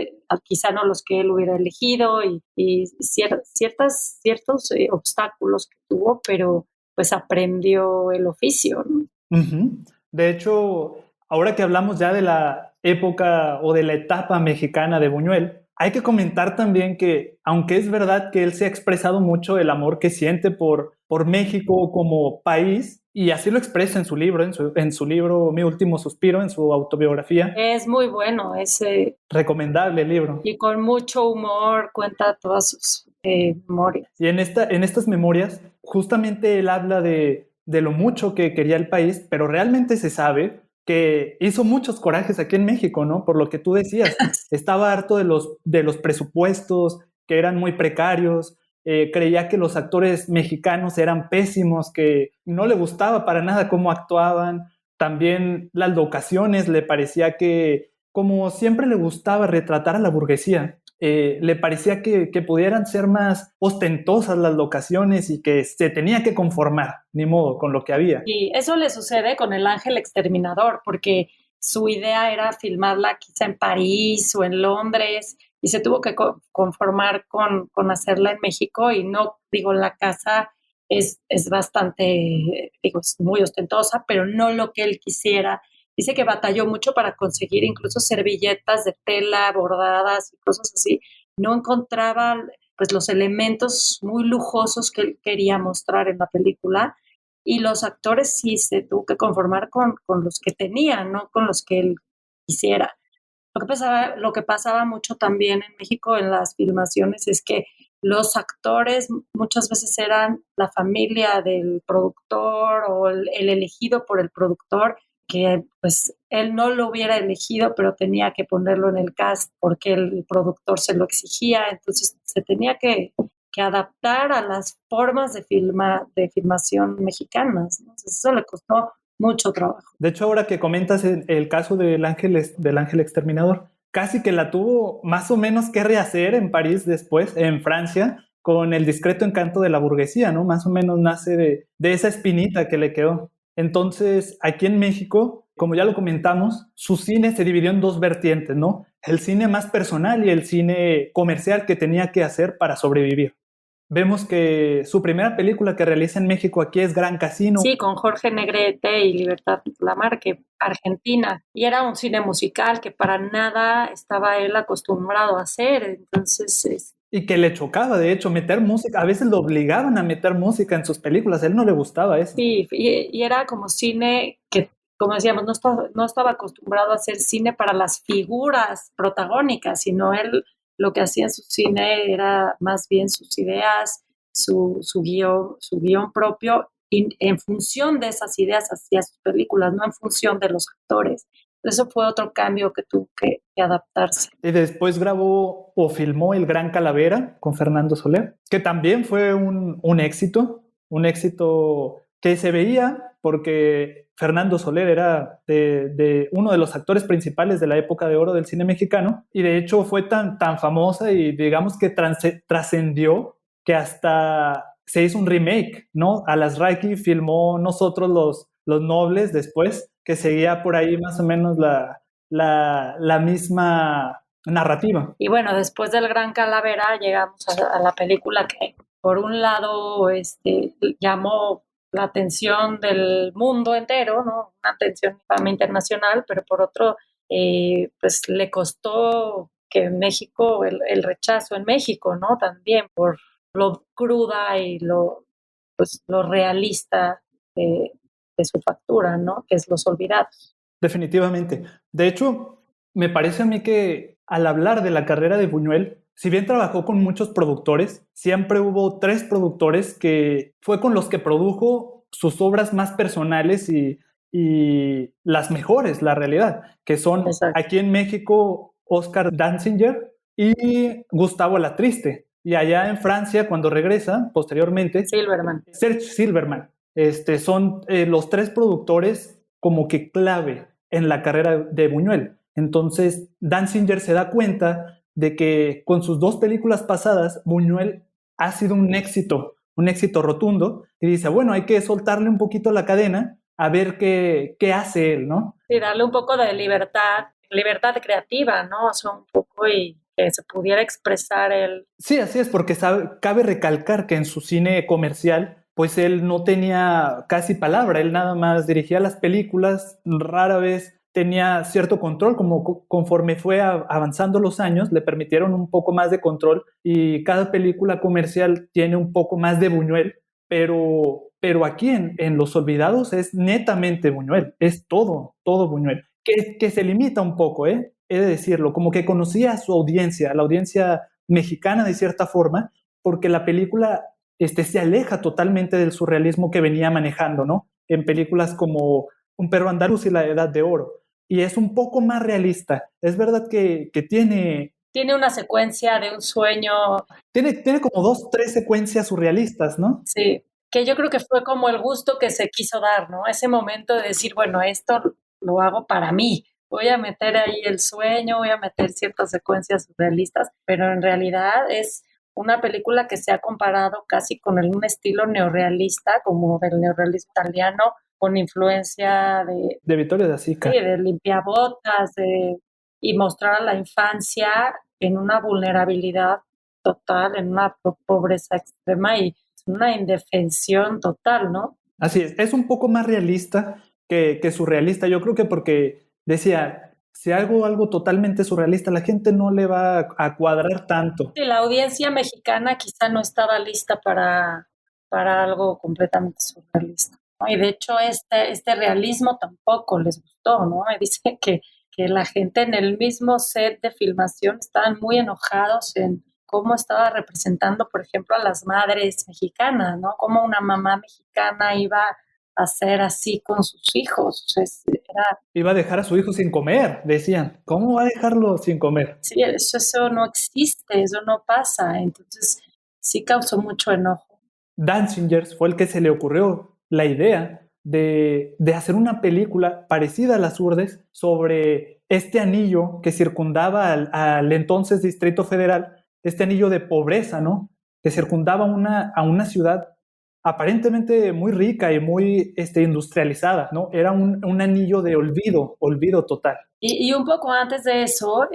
quizá no los que él hubiera elegido y ciertos obstáculos que tuvo, pero pues aprendió el oficio, ¿no? Uh-huh. De hecho, ahora que hablamos ya de la época o de la etapa mexicana de Buñuel, hay que comentar también que, aunque es verdad que él se ha expresado mucho el amor que siente por México como país, y así lo expresa en su libro, en su libro Mi último suspiro, en su autobiografía. Es muy bueno ese. Recomendable el libro. Y con mucho humor cuenta todas sus memorias. Y en estas memorias, justamente él habla de lo mucho que quería el país, pero realmente se sabe que hizo muchos corajes aquí en México, ¿no? Por lo que tú decías, estaba harto de los presupuestos que eran muy precarios, creía que los actores mexicanos eran pésimos, que no le gustaba para nada cómo actuaban, también las locaciones le parecía que, como siempre le gustaba retratar a la burguesía, le parecía que pudieran ser más ostentosas las locaciones y que se tenía que conformar, ni modo, con lo que había. Y eso le sucede con El Ángel Exterminador, porque su idea era filmarla quizá en París o en Londres y se tuvo que conformar con hacerla en México y no, digo, la casa es bastante, digo, es muy ostentosa, pero no lo que él quisiera. Dice que batalló mucho para conseguir incluso servilletas de tela bordadas y cosas así. No encontraba pues los elementos muy lujosos que él quería mostrar en la película y los actores sí se tuvo que conformar con los que tenían, no con los que él quisiera. Lo que pasaba mucho también en México en las filmaciones es que los actores muchas veces eran la familia del productor o el elegido por el productor, que pues él no lo hubiera elegido, pero tenía que ponerlo en el cast porque el productor se lo exigía, entonces se tenía que adaptar a las formas de filmación mexicanas, ¿no? Entonces, eso le costó mucho trabajo. De hecho, ahora que comentas el caso del ángel exterminador, casi que la tuvo más o menos que rehacer en París después, en Francia, con El discreto encanto de la burguesía, ¿no? Más o menos nace de esa espinita que le quedó. Entonces, aquí en México, como ya lo comentamos, su cine se dividió en dos vertientes, ¿no? El cine más personal y el cine comercial que tenía que hacer para sobrevivir. Vemos que su primera película que realiza en México aquí es Gran Casino. Sí, con Jorge Negrete y Libertad Lamarque, Argentina. Y era un cine musical que para nada estaba él acostumbrado a hacer. Entonces, y que le chocaba, de hecho, meter música. A veces lo obligaban a meter música en sus películas. A él no le gustaba eso. sí, y era como cine que, como decíamos, no estaba acostumbrado a hacer cine para las figuras protagónicas, sino él lo que hacía en su cine era más bien sus ideas, su guión propio, y en función de esas ideas hacía sus películas, no en función de los actores. Eso fue otro cambio que tuvo que adaptarse. Y después grabó o filmó El Gran Calavera con Fernando Soler, que también fue un éxito que se veía porque Fernando Soler era de uno de los actores principales de la época de oro del cine mexicano, y de hecho fue tan famosa y digamos que trascendió que hasta se hizo un remake, ¿no? Alasraqui filmó Nosotros los Nobles después, que seguía por ahí más o menos la misma narrativa. Y bueno, después del Gran Calavera llegamos a la película que por un lado llamó la atención del mundo entero, ¿no? Una atención internacional, pero por otro, pues le costó que en México, el rechazo en México, ¿no? También por lo cruda y pues, lo realista de su factura, ¿no? Que es Los Olvidados. Definitivamente. De hecho, me parece a mí que al hablar de la carrera de Buñuel, si bien trabajó con muchos productores, siempre hubo 3 productores que fue con los que produjo sus obras más personales y las mejores, la realidad, que son Exacto. aquí en México Oscar Danziger y Gustavo Alatriste. Y allá en Francia, cuando regresa, posteriormente, Silverman. Serge Silverman. Son los 3 productores como que clave en la carrera de Buñuel. Entonces, Danziger se da cuenta de que con sus 2 películas pasadas, Buñuel ha sido un éxito rotundo, y dice, bueno, hay que soltarle un poquito la cadena a ver qué hace él, ¿no? Sí, darle un poco de libertad creativa, ¿no? O sea, un poco y que se pudiera expresar él. Sí, así es, porque cabe recalcar que en su cine comercial, pues él no tenía casi palabra, él nada más dirigía las películas, rara vez tenía cierto control, como conforme fue avanzando los años, le permitieron un poco más de control y cada película comercial tiene un poco más de Buñuel, pero aquí en Los Olvidados es netamente Buñuel, es todo Buñuel, que se limita un poco, he de decirlo, como que conocía a su audiencia, a la audiencia mexicana de cierta forma, porque la película se aleja totalmente del surrealismo que venía manejando, ¿no? En películas como Un perro andaluz y La Edad de Oro. Y es un poco más realista. Es verdad que tiene... Tiene una secuencia de un sueño. Tiene como 2, 3 secuencias surrealistas, ¿no? Sí, que yo creo que fue como el gusto que se quiso dar, ¿no? Ese momento de decir, bueno, esto lo hago para mí. Voy a meter ahí el sueño, voy a meter ciertas secuencias surrealistas, pero en realidad es una película que se ha comparado casi con un estilo neorrealista, como del neorrealismo italiano, con influencia de Vittorio Da Sica. Sí, de limpiabotas, y mostrar a la infancia en una vulnerabilidad total, en una pobreza extrema y una indefensión total, ¿no? Así es un poco más realista que surrealista. Yo creo que porque decía, si hago algo totalmente surrealista, la gente no le va a cuadrar tanto. Sí, la audiencia mexicana quizá no estaba lista para algo completamente surrealista, ¿no? Y de hecho este realismo tampoco les gustó, ¿no? Y dice que la gente en el mismo set de filmación estaban muy enojados en cómo estaba representando, por ejemplo, a las madres mexicanas, ¿no? Cómo una mamá mexicana iba a ser así con sus hijos. O sea, iba a dejar a su hijo sin comer, decían. ¿Cómo va a dejarlo sin comer? Sí, eso no existe, eso no pasa. Entonces, sí causó mucho enojo. Danziger fue el que se le ocurrió la idea de hacer una película parecida a Las Urdes sobre este anillo que circundaba al entonces Distrito Federal, este anillo de pobreza, ¿no? que circundaba a una ciudad aparentemente muy rica y muy industrializada, ¿no? Era un anillo de olvido total. Y un poco antes de eso,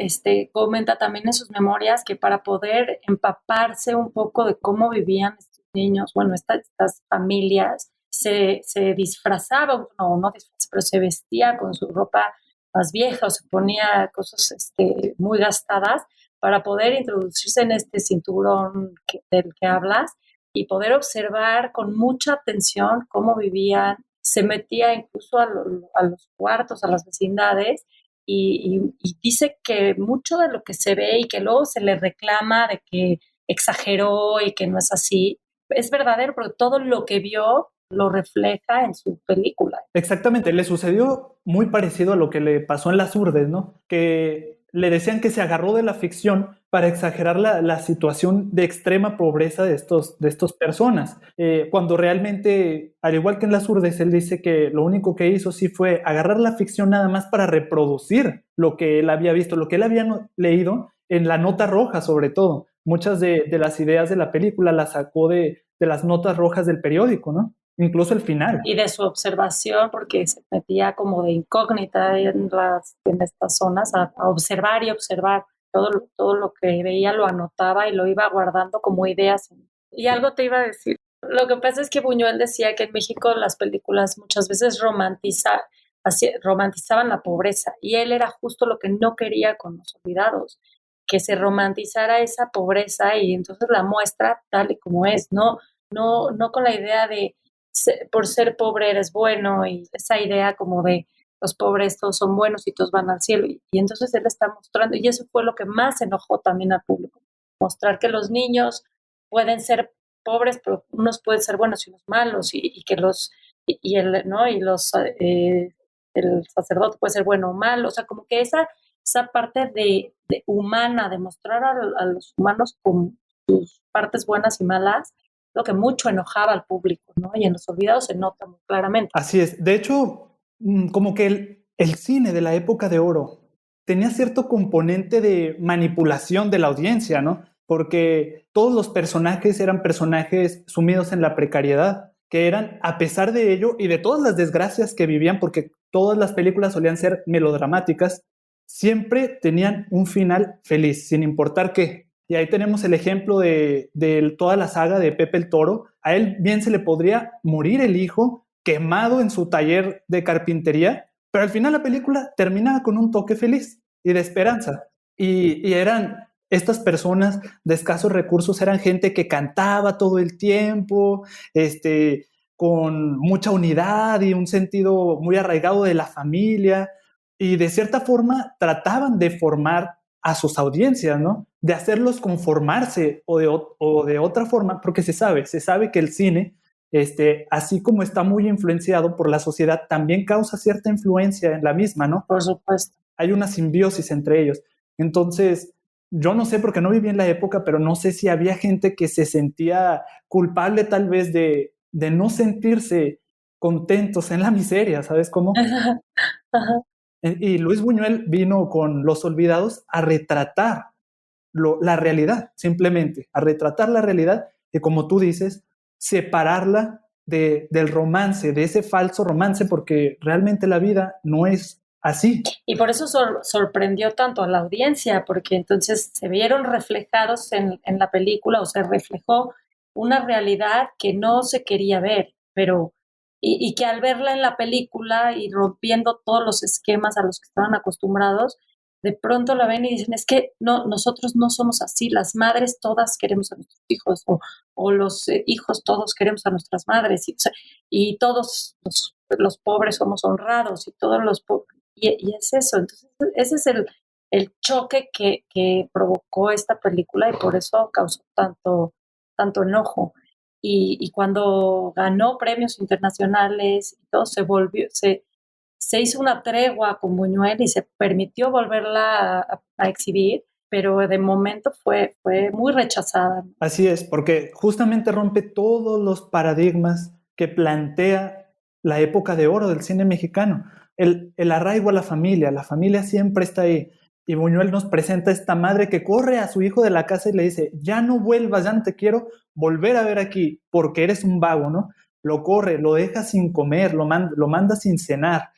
comenta también en sus memorias que para poder empaparse un poco de cómo vivían estos niños, bueno, estas familias, se disfrazaba, no disfrazaba, pero se vestía con su ropa más vieja o se ponía cosas muy gastadas para poder introducirse en este cinturón del que hablas y poder observar con mucha atención cómo vivían. Se metía incluso a los cuartos, a las vecindades, y dice que mucho de lo que se ve y que luego se le reclama de que exageró y que no es así, es verdadero, porque todo lo que vio lo refleja en su película. Exactamente, le sucedió muy parecido a lo que le pasó en Las Urdes, ¿no? Que le decían que se agarró de la ficción para exagerar la situación de extrema pobreza de estos personas, cuando realmente, al igual que en Las Urdes, él dice que lo único que hizo sí fue agarrar la ficción nada más para reproducir lo que él había visto, lo que él había leído en la nota roja sobre todo. Muchas de las ideas de la película las sacó de las notas rojas del periódico, ¿no? Incluso el final. Y de su observación, porque se metía como de incógnita en estas zonas a observar y observar. Todo lo que veía lo anotaba y lo iba guardando como ideas. Y algo te iba a decir. Lo que pasa es que Buñuel decía que en México las películas muchas veces romantizaban la pobreza, y él era justo lo que no quería con Los Olvidados, que se romantizara esa pobreza y entonces la muestra tal y como es, no con la idea de por ser pobre eres bueno, y esa idea como de los pobres todos son buenos y todos van al cielo. Y entonces él está mostrando, y eso fue lo que más enojó también al público, mostrar que los niños pueden ser pobres, pero unos pueden ser buenos y unos malos, y que el sacerdote puede ser bueno o malo, o sea, como que esa parte de humana, de mostrar a los humanos con sus partes buenas y malas, lo que mucho enojaba al público, ¿no? Y en Los Olvidados se nota muy claramente. Así es. De hecho, como que el cine de la época de oro tenía cierto componente de manipulación de la audiencia, ¿no? Porque todos los personajes eran personajes sumidos en la precariedad, que eran, a pesar de ello y de todas las desgracias que vivían, porque todas las películas solían ser melodramáticas, siempre tenían un final feliz, sin importar qué. Y ahí tenemos el ejemplo de toda la saga de Pepe el Toro. A él bien se le podría morir el hijo quemado en su taller de carpintería, pero al final la película terminaba con un toque feliz y de esperanza. Y eran estas personas de escasos recursos, eran gente que cantaba todo el tiempo, con mucha unidad y un sentido muy arraigado de la familia, y de cierta forma trataban de formar a sus audiencias, ¿no? De hacerlos conformarse o de otra forma, porque se sabe que el cine, así como está muy influenciado por la sociedad, también causa cierta influencia en la misma, ¿no? Por supuesto. Hay una simbiosis entre ellos. Entonces, yo no sé, porque no viví en la época, pero no sé si había gente que se sentía culpable tal vez de no sentirse contentos en la miseria, ¿sabes cómo? Ajá. Y Luis Buñuel vino con Los Olvidados a retratar la realidad, simplemente, a retratar la realidad y, como tú dices, separarla del romance, de ese falso romance, porque realmente la vida no es así. Y por eso sorprendió tanto a la audiencia, porque entonces se vieron reflejados en la película, o se reflejó una realidad que no se quería ver, pero y que al verla en la película y rompiendo todos los esquemas a los que estaban acostumbrados, de pronto la ven y dicen, es que no, nosotros no somos así, las madres todas queremos a nuestros hijos, o los hijos todos queremos a nuestras madres, o sea, y todos los pobres somos honrados, y todos los pobres, y es eso. Entonces ese es el choque que provocó esta película, y por eso causó tanto enojo. Y cuando ganó premios internacionales y todo, se hizo una tregua con Buñuel y se permitió volverla a exhibir, pero de momento fue muy rechazada. Así es, porque justamente rompe todos los paradigmas que plantea la época de oro del cine mexicano. El arraigo a la familia siempre está ahí. Y Buñuel nos presenta a esta madre que corre a su hijo de la casa y le dice, ya no vuelvas, ya no te quiero volver a ver aquí porque eres un vago, ¿no? Lo corre, lo deja sin comer, lo manda sin cenar.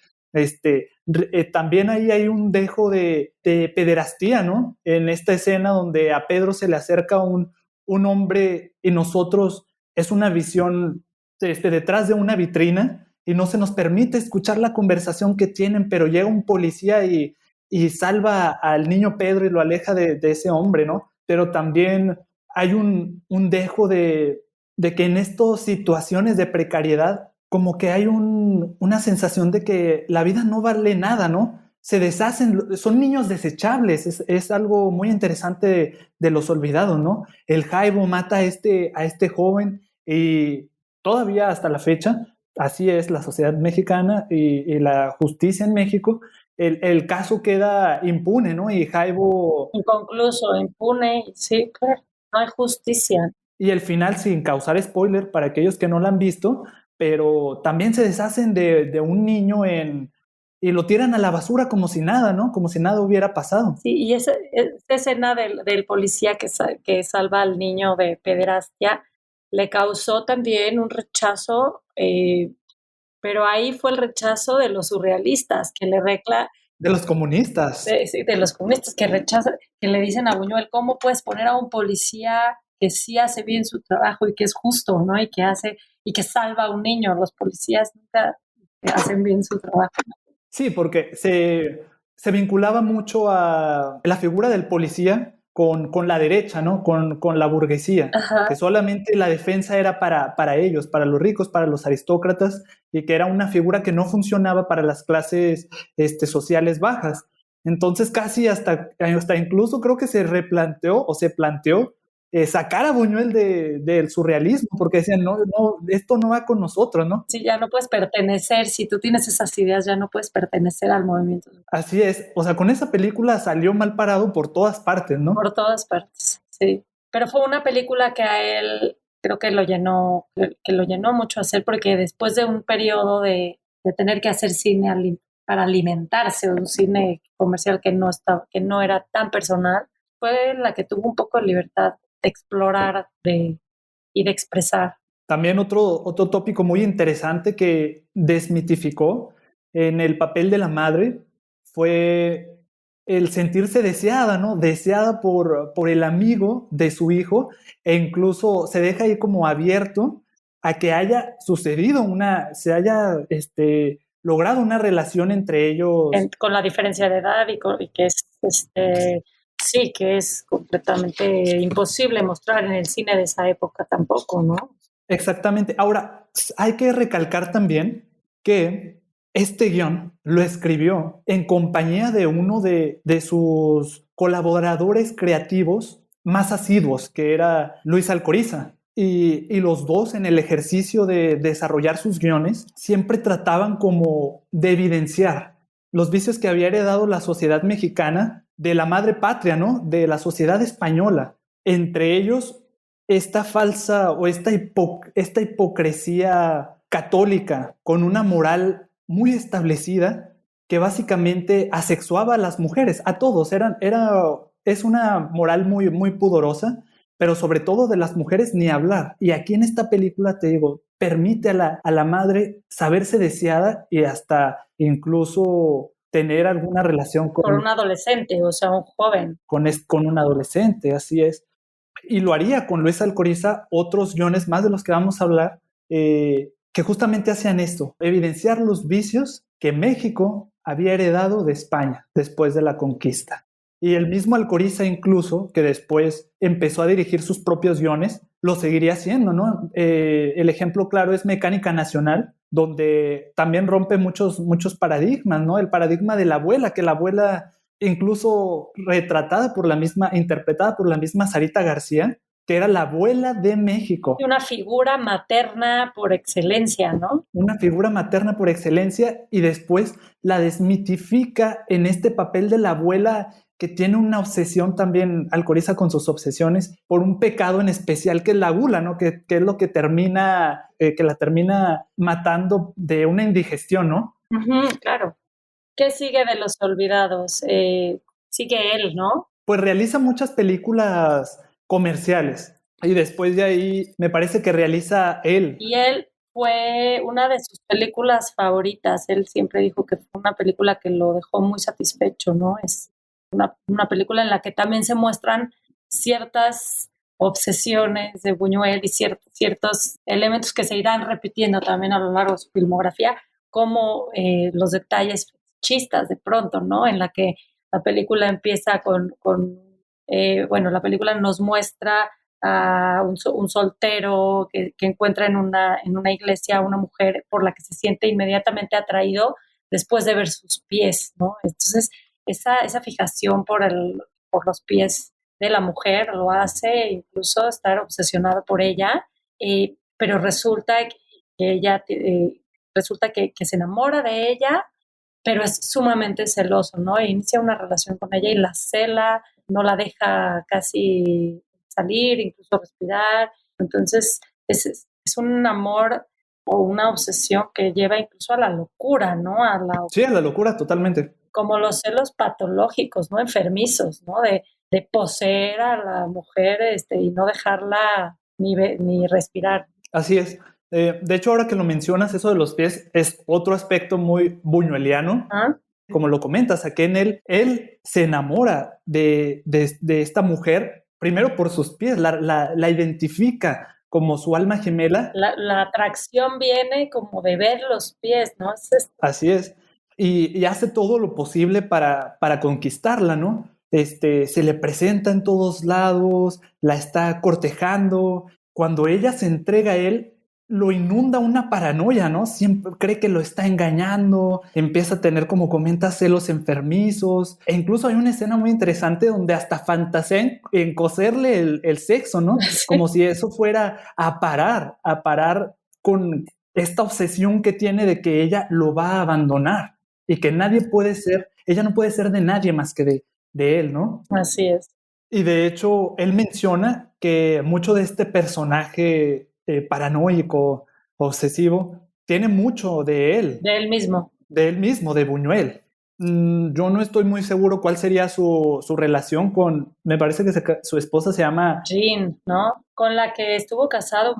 También ahí hay un dejo de pederastía, ¿no? En esta escena donde a Pedro se le acerca un hombre y nosotros es una visión detrás de una vitrina y no se nos permite escuchar la conversación que tienen, pero llega un policía y salva al niño Pedro y lo aleja de ese hombre, ¿no? Pero también hay un dejo de que en estas situaciones de precariedad, como que hay una sensación de que la vida no vale nada, ¿no? Se deshacen, son niños desechables, es algo muy interesante de los olvidados, ¿no? El Jaibo mata a este joven y todavía hasta la fecha, así es la sociedad mexicana y la justicia en México, el caso queda impune, ¿no? Y Jaibo... Inconcluso, impune, sí, claro, no hay justicia. Y el final, sin causar spoiler para aquellos que no lo han visto, pero también se deshacen de un niño y lo tiran a la basura como si nada, ¿no? Como si nada hubiera pasado. Sí, y esa escena del policía que salva al niño de pederastia le causó también un rechazo, pero ahí fue el rechazo de los surrealistas, que le de los comunistas. De los comunistas que rechazan, que le dicen a Buñuel, ¿cómo puedes poner a un policía que sí hace bien su trabajo y que es justo, ¿no? Y que salva a un niño? Los policías nunca hacen bien su trabajo. Sí, porque se vinculaba mucho a la figura del policía con la derecha, ¿no? Con la burguesía, Ajá. que solamente la defensa era para ellos, para los ricos, para los aristócratas, y que era una figura que no funcionaba para las clases sociales bajas. Entonces casi hasta incluso creo que se replanteó o se planteó sacar a Buñuel del surrealismo, porque decían, no, esto no va con nosotros, ¿no? Sí, ya no puedes pertenecer, si tú tienes esas ideas, ya no puedes pertenecer al movimiento. Así es, o sea, con esa película salió mal parado por todas partes, ¿no? Por todas partes, sí. Pero fue una película que a él creo que que lo llenó mucho hacer, porque después de un periodo de tener que hacer cine para alimentarse, un cine comercial que no era tan personal, fue la que tuvo un poco de libertad de explorar y de expresar. También otro tópico muy interesante que desmitificó en el papel de la madre fue el sentirse deseada, ¿no? Deseada por el amigo de su hijo e incluso se deja ahí como abierto a que haya sucedido se haya logrado una relación entre ellos. Con la diferencia de edad y que es sí, que es completamente imposible mostrar en el cine de esa época tampoco, ¿no? Exactamente. Ahora, hay que recalcar también que este guión lo escribió en compañía de uno de sus colaboradores creativos más asiduos, que era Luis Alcoriza. Y los dos en el ejercicio de desarrollar sus guiones siempre trataban como de evidenciar los vicios que había heredado la sociedad mexicana de la madre patria, ¿no? De la sociedad española. Entre ellos, esta falsa o esta hipocresía católica con una moral muy establecida que básicamente asexuaba a las mujeres, a todos. Es una moral muy, muy pudorosa, pero sobre todo de las mujeres ni hablar. Y aquí en esta película, te digo, permite a la madre saberse deseada y hasta incluso tener alguna relación con un adolescente, o sea, un joven. Con un adolescente, así es. Y lo haría con Luis Alcoriza, otros guiones más de los que vamos a hablar, que justamente hacían esto, evidenciar los vicios que México había heredado de España después de la conquista. Y el mismo Alcoriza incluso, que después empezó a dirigir sus propios guiones, lo seguiría haciendo, ¿no? El ejemplo claro es Mecánica Nacional, donde también rompe muchos paradigmas, ¿no? El paradigma de la abuela, que la abuela incluso interpretada por la misma Sarita García, que era la abuela de México. Una figura materna por excelencia, ¿no? Una figura materna por excelencia y después la desmitifica en este papel de la abuela que tiene una obsesión también, Alcoriza con sus obsesiones, por un pecado en especial que es la gula, ¿no? Que es lo que que la termina matando de una indigestión, ¿no? Claro. ¿Qué sigue de Los Olvidados? sigue él, ¿no? Pues realiza muchas películas comerciales y después de ahí me parece que realiza él. Y él fue una de sus películas favoritas. Él siempre dijo que fue una película que lo dejó muy satisfecho, ¿no? Es una película en la que también se muestran ciertas obsesiones de Buñuel y ciertos elementos que se irán repitiendo también a lo largo de su filmografía, como los detalles chistas de pronto, ¿no? En la que la película empieza bueno, la película nos muestra a un soltero que encuentra en una iglesia a una mujer por la que se siente inmediatamente atraído después de ver sus pies, ¿no? Entonces, esa fijación por los pies de la mujer lo hace incluso estar obsesionado por ella, pero resulta que se enamora de ella, pero es sumamente celoso, ¿no? E inicia una relación con ella y la cela, no la deja casi salir, incluso respirar. Entonces, es un amor o una obsesión que lleva incluso a la locura, ¿no? Sí, a la locura, totalmente. Como los celos patológicos, ¿no? Enfermizos, ¿no? De poseer a la mujer y no dejarla ni respirar. Así es. De hecho, ahora que lo mencionas, eso de los pies es otro aspecto muy buñueliano. ¿Ah? Como lo comentas, aquí en él se enamora de esta mujer, primero por sus pies, la identifica como su alma gemela. La atracción viene como de ver los pies, ¿no? Así es. Y hace todo lo posible para conquistarla, ¿no? Se le presenta en todos lados, la está cortejando. Cuando ella se entrega a él, lo inunda una paranoia, ¿no? Siempre cree que lo está engañando, empieza a tener, como comentas, celos enfermizos, e incluso hay una escena muy interesante donde hasta fantasea en coserle el sexo, ¿no? Sí. Como si eso fuera a parar con esta obsesión que tiene de que ella lo va a abandonar y que ella no puede ser de nadie más que de él, ¿no? Así es. Y de hecho, él menciona que mucho de este personaje paranoico, obsesivo, tiene mucho De él mismo. de Buñuel. Yo no estoy muy seguro cuál sería su relación con, me parece que su esposa se llama Jean, ¿no? Con la que estuvo casado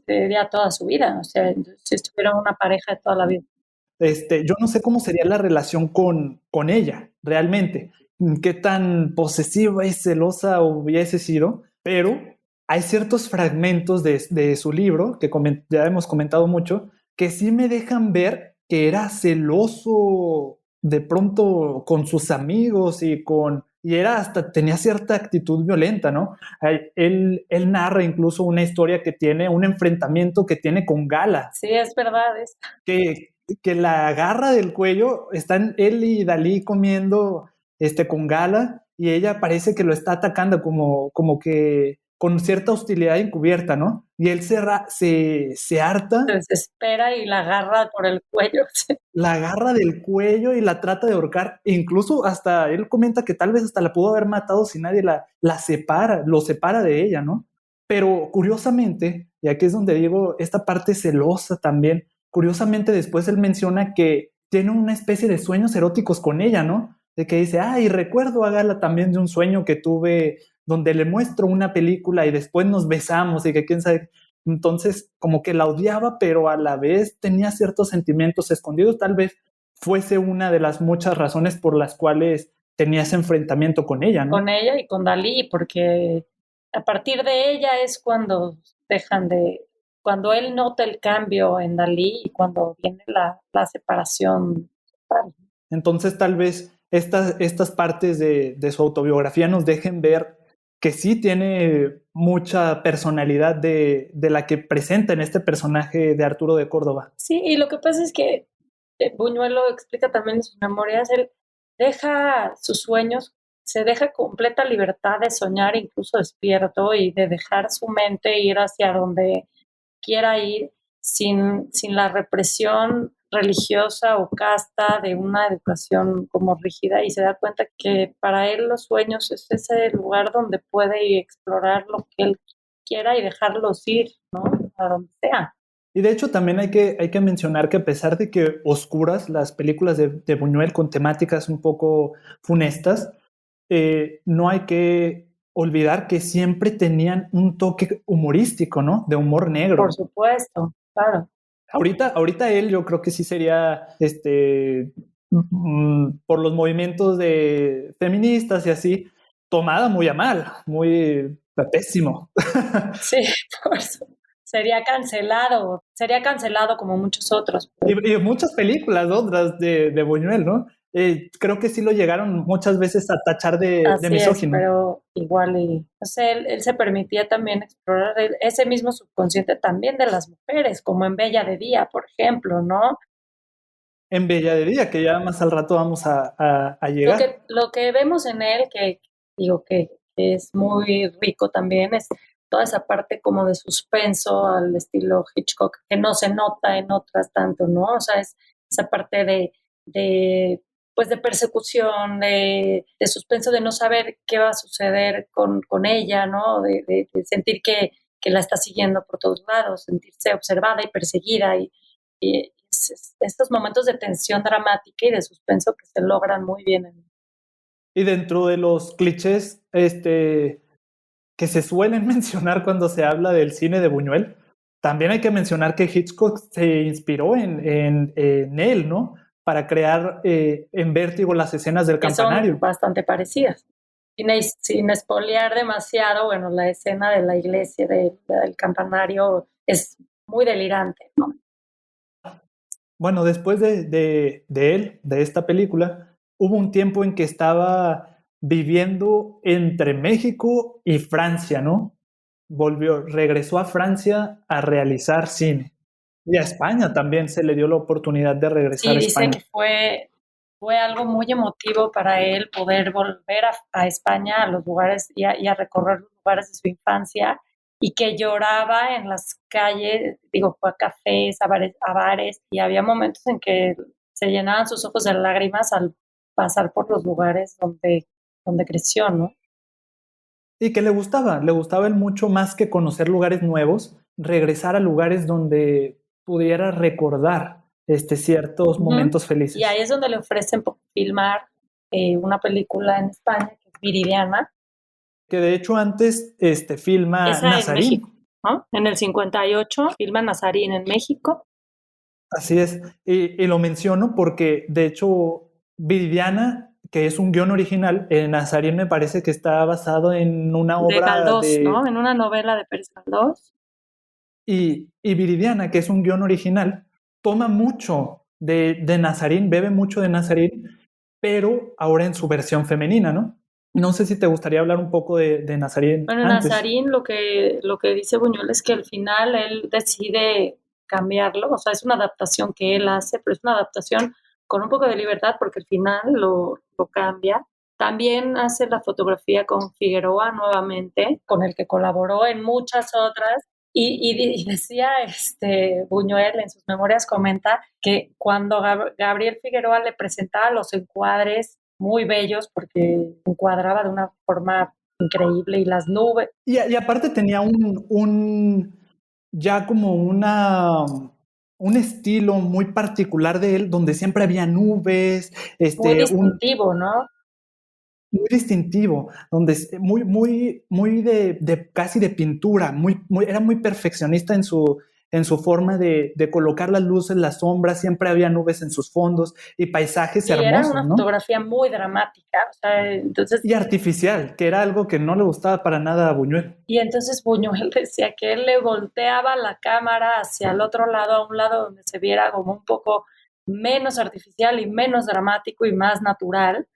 ya toda su vida, o sea, si estuvieron una pareja de toda la vida. yo no sé cómo sería la relación con ella, realmente, qué tan posesiva y celosa hubiese sido, pero hay ciertos fragmentos de su libro, que ya hemos comentado mucho, que sí me dejan ver que era celoso de pronto con sus amigos y era hasta, tenía cierta actitud violenta, ¿no? Él narra incluso una historia que tiene, un enfrentamiento que tiene con Gala. Sí, es verdad. Que, que la agarra del cuello, están él y Dalí comiendo con Gala y ella parece que lo está atacando como que con cierta hostilidad encubierta, ¿no? Y él se harta, Se desespera y la agarra por el cuello. la agarra del cuello y la trata de ahorcar. E incluso hasta él comenta que tal vez hasta la pudo haber matado si nadie lo separa de ella, ¿no? Pero curiosamente, y aquí es donde digo esta parte celosa también, curiosamente después él menciona que tiene una especie de sueños eróticos con ella, ¿no? De que dice, y recuerdo a Gala también de un sueño que tuve donde le muestro una película y después nos besamos y que quién sabe. Entonces, como que la odiaba, pero a la vez tenía ciertos sentimientos escondidos. Tal vez fuese una de las muchas razones por las cuales tenía ese enfrentamiento con ella, ¿no? Con ella y con Dalí, porque a partir de ella es cuando cuando él nota el cambio en Dalí y cuando viene la separación. Entonces, tal vez estas partes de su autobiografía nos dejen ver que sí tiene mucha personalidad de la que presenta en este personaje de Arturo de Córdoba. Sí, y lo que pasa es que Buñuel lo explica también en sus memorias, él deja sus sueños, se deja completa libertad de soñar incluso despierto y de dejar su mente ir hacia donde quiera ir sin la represión religiosa o casta de una educación como rígida, y se da cuenta que para él los sueños es ese lugar donde puede explorar lo que él quiera y dejarlos ir, ¿no? A donde sea. Y de hecho también hay que mencionar que a pesar de que oscuras las películas de Buñuel con temáticas un poco funestas, no hay que olvidar que siempre tenían un toque humorístico, ¿no? De humor negro. Por supuesto, claro. Ahorita él yo creo que sí sería, por los movimientos de feministas y así, tomada muy a mal, muy pésimo. Sí, por eso. Sería cancelado como muchos otros. Y muchas películas, otras de Buñuel, ¿no? Creo que sí lo llegaron muchas veces a tachar de Así es, misógino. pero igual, no sé, él se permitía también explorar ese mismo subconsciente también de las mujeres, como en Bella de Día, por ejemplo, ¿no? En Bella de Día, que ya más al rato vamos a llegar. Lo que vemos en él, que digo que es muy rico también, es toda esa parte como de suspenso al estilo Hitchcock, que no se nota en otras tanto, ¿no? O sea, es esa parte de pues de persecución, de suspenso, de no saber qué va a suceder con ella, ¿no? De sentir que la está siguiendo por todos lados, sentirse observada y perseguida y estos momentos de tensión dramática y de suspenso que se logran muy bien. Y dentro de los clichés que se suelen mencionar cuando se habla del cine de Buñuel, también hay que mencionar que Hitchcock se inspiró en él, ¿no? Para crear en Vértigo las escenas del Que son campanario. bastante parecidas. Sin espolear demasiado, bueno, la escena de la iglesia, del campanario, es muy delirante, ¿no? Bueno, después de él, de esta película, hubo un tiempo en que estaba viviendo entre México y Francia, ¿no? Regresó a Francia a realizar cine. Y a España también se le dio la oportunidad de regresar Sí, a dice España. que fue algo muy emotivo para él poder volver a España, a los lugares y a recorrer los lugares de su infancia y que lloraba en las calles, digo, fue a cafés, a bares y había momentos en que se llenaban sus ojos de lágrimas al pasar por los lugares donde creció, ¿no? Y que le gustaba él mucho más que conocer lugares nuevos, regresar a lugares donde pudiera recordar ciertos momentos Y felices. ahí es donde le ofrecen filmar una película en España, que es Viridiana, Que de hecho antes filma esa en Nazarín. México, ¿no? En el 58 filma Nazarín en México. Así es, y lo menciono porque de hecho Viridiana, que es un guión original, Nazarín me parece que está basado en una De obra Galdós, de... ¿no? En una novela de Pérez Galdós. Y Viridiana, que es un guión original, toma mucho de Nazarín, bebe mucho de Nazarín, pero ahora en su versión femenina, ¿no? No sé si te gustaría hablar un poco de Nazarín Bueno, en antes. Nazarín lo que dice Buñuel es que al final él decide cambiarlo, o sea, es una adaptación que él hace, pero es una adaptación con un poco de libertad porque al final lo cambia. También hace la fotografía con Figueroa nuevamente, con el que colaboró en muchas otras. Y decía Buñuel en sus memorias, comenta que cuando Gabriel Figueroa le presentaba los encuadres muy bellos, porque encuadraba de una forma increíble y las nubes. Y aparte tenía ya como un estilo muy particular de él, donde siempre había nubes, Muy distintivo, ¿no? muy distintivo, donde muy de casi de pintura, era muy perfeccionista en su forma de colocar las luces, las sombras, siempre había nubes en sus fondos y paisajes Y era hermosos, una ¿no? fotografía muy dramática, o sea, entonces... Y artificial, que era algo que no le gustaba para nada a Buñuel. Y entonces Buñuel decía que él le volteaba la cámara hacia el otro lado, a un lado donde se viera como un poco menos artificial y menos dramático y más natural.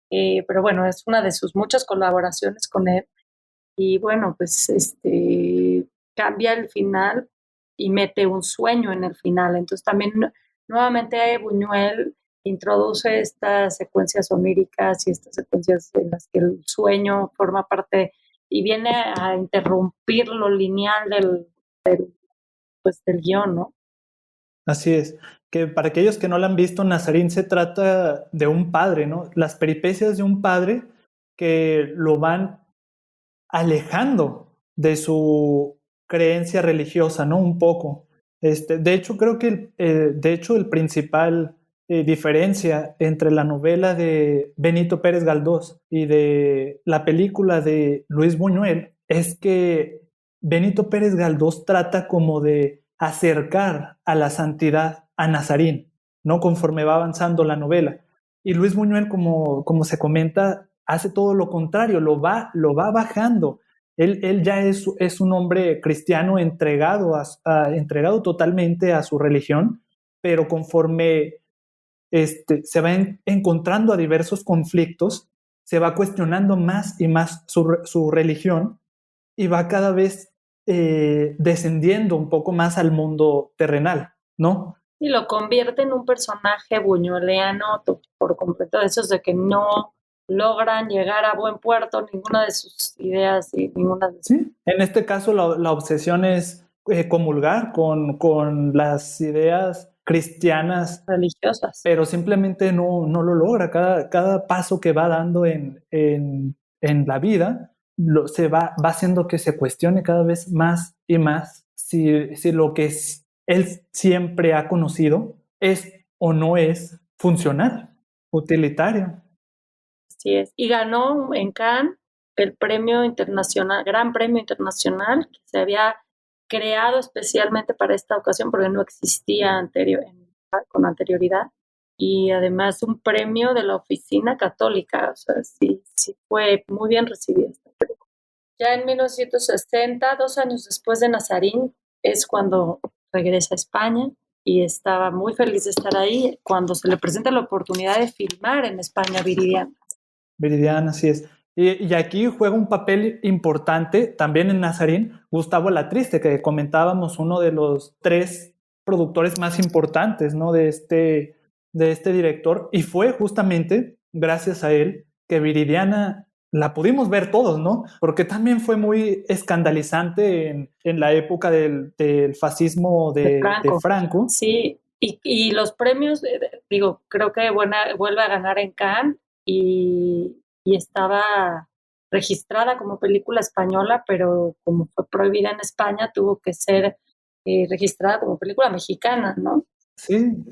Pero bueno, es una de sus muchas colaboraciones con él. Y bueno, pues cambia el final y mete un sueño en el final. Entonces también nuevamente Buñuel introduce estas secuencias oníricas y estas secuencias en las que el sueño forma parte y viene a interrumpir lo lineal del guión, ¿no? Así es, que para aquellos que no la han visto, Nazarín se trata de un padre, ¿no? Las peripecias de un padre que lo van alejando de su creencia religiosa, ¿no? Un poco. De hecho, creo que de hecho, el principal diferencia entre la novela de Benito Pérez Galdós y de la película de Luis Buñuel es que Benito Pérez Galdós trata como de acercar a la santidad a Nazarín, ¿no? Conforme va avanzando la novela. Y Luis Buñuel, como se comenta, hace todo lo contrario, lo va bajando. Él ya es un hombre cristiano entregado totalmente a su religión, pero conforme se va encontrando a diversos conflictos, se va cuestionando más y más su religión y va cada vez descendiendo un poco más al mundo terrenal, ¿no? Y lo convierte en un personaje buñueliano por completo, de esos de que no logran llegar a buen puerto ninguna de sus ideas y ninguna de sus... Sí, en este caso la obsesión es comulgar con las ideas cristianas religiosas, pero simplemente no lo logra. Cada paso que va dando en la vida va haciendo que se cuestione cada vez más y más si lo que él siempre ha conocido es o no es funcional, utilitario. Así es. Y ganó en Cannes el premio internacional, gran premio internacional, que se había creado especialmente para esta ocasión porque no existía con anterioridad. Y además un premio de la Oficina Católica, o sea, sí fue muy bien recibida esta película. Ya en 1960, 2 años después de Nazarín, es cuando regresa a España y estaba muy feliz de estar ahí cuando se le presenta la oportunidad de filmar en España Viridiana. Viridiana, así es. Y aquí juega un papel importante también en Nazarín Gustavo Alatriste, que comentábamos, uno de los 3 productores más importantes, ¿no? de este director, y fue justamente gracias a él que Viridiana la pudimos ver todos, ¿no? Porque también fue muy escandalizante en la época del fascismo de Franco. Sí, y los premios, digo, creo que vuelve a ganar en Cannes y estaba registrada como película española, pero como fue prohibida en España, tuvo que ser registrada como película mexicana, ¿no? Sí,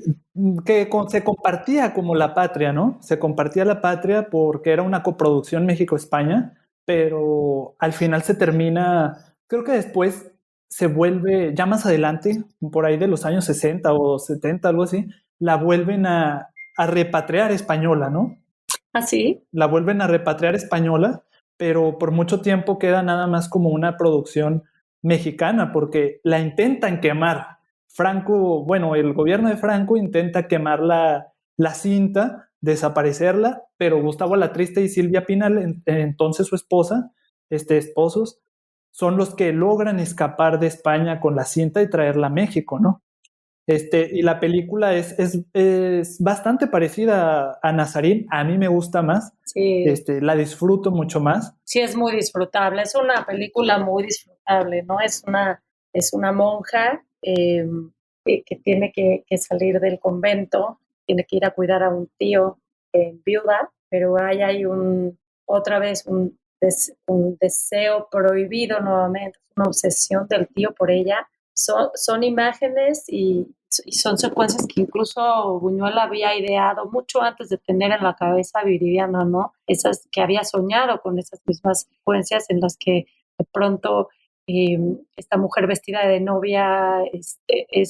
que se compartía como la patria, ¿no? Se compartía la patria porque era una coproducción México-España, pero al final se termina, creo que después se vuelve, ya más adelante, por ahí de los años 60 o 70, algo así, la vuelven a repatriar española, ¿no? ¿Ah, sí? La vuelven a repatriar española, pero por mucho tiempo queda nada más como una producción mexicana porque la intentan quemar. Franco, bueno, el gobierno de Franco intenta quemar la cinta, desaparecerla, pero Gustavo Alatriste y Silvia Pinal, entonces su esposa, esposos, son los que logran escapar de España con la cinta y traerla a México, ¿no? Y la película es bastante parecida a Nazarín. A mí me gusta más. Sí. La disfruto mucho más. Sí, es muy disfrutable. Es una película muy disfrutable, ¿no? Es una monja que tiene que salir del convento, tiene que ir a cuidar a un tío viuda, pero hay otra vez un deseo prohibido nuevamente, una obsesión del tío por ella. Son imágenes y son secuencias que incluso Buñuel había ideado mucho antes de tener en la cabeza a Viridiana, ¿no? Esas que había soñado con esas mismas secuencias en las que de pronto esta mujer vestida de novia es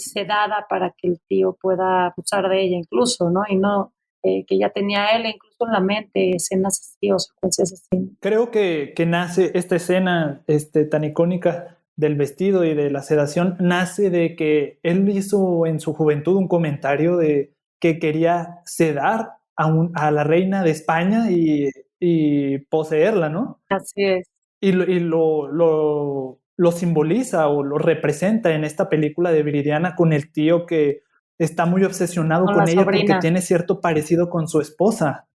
sedada para que el tío pueda abusar de ella incluso, ¿no? Y no, que ya tenía él incluso en la mente escenas así o secuencias así. Creo que nace esta escena tan icónica del vestido y de la sedación, nace de que él hizo en su juventud un comentario de que quería sedar a la reina de España y poseerla, ¿no? Así es. Y lo simboliza o lo representa en esta película de Viridiana con el tío que está muy obsesionado con ella sobrina. porque tiene cierto parecido con su esposa,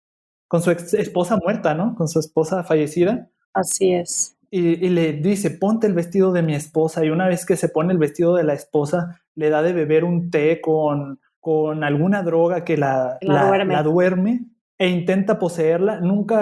con su esposa muerta, ¿no? Con su esposa fallecida. Así es. Y le dice, ponte el vestido de mi esposa, y una vez que se pone el vestido de la esposa, le da de beber un té con alguna droga que la duerme e intenta poseerla.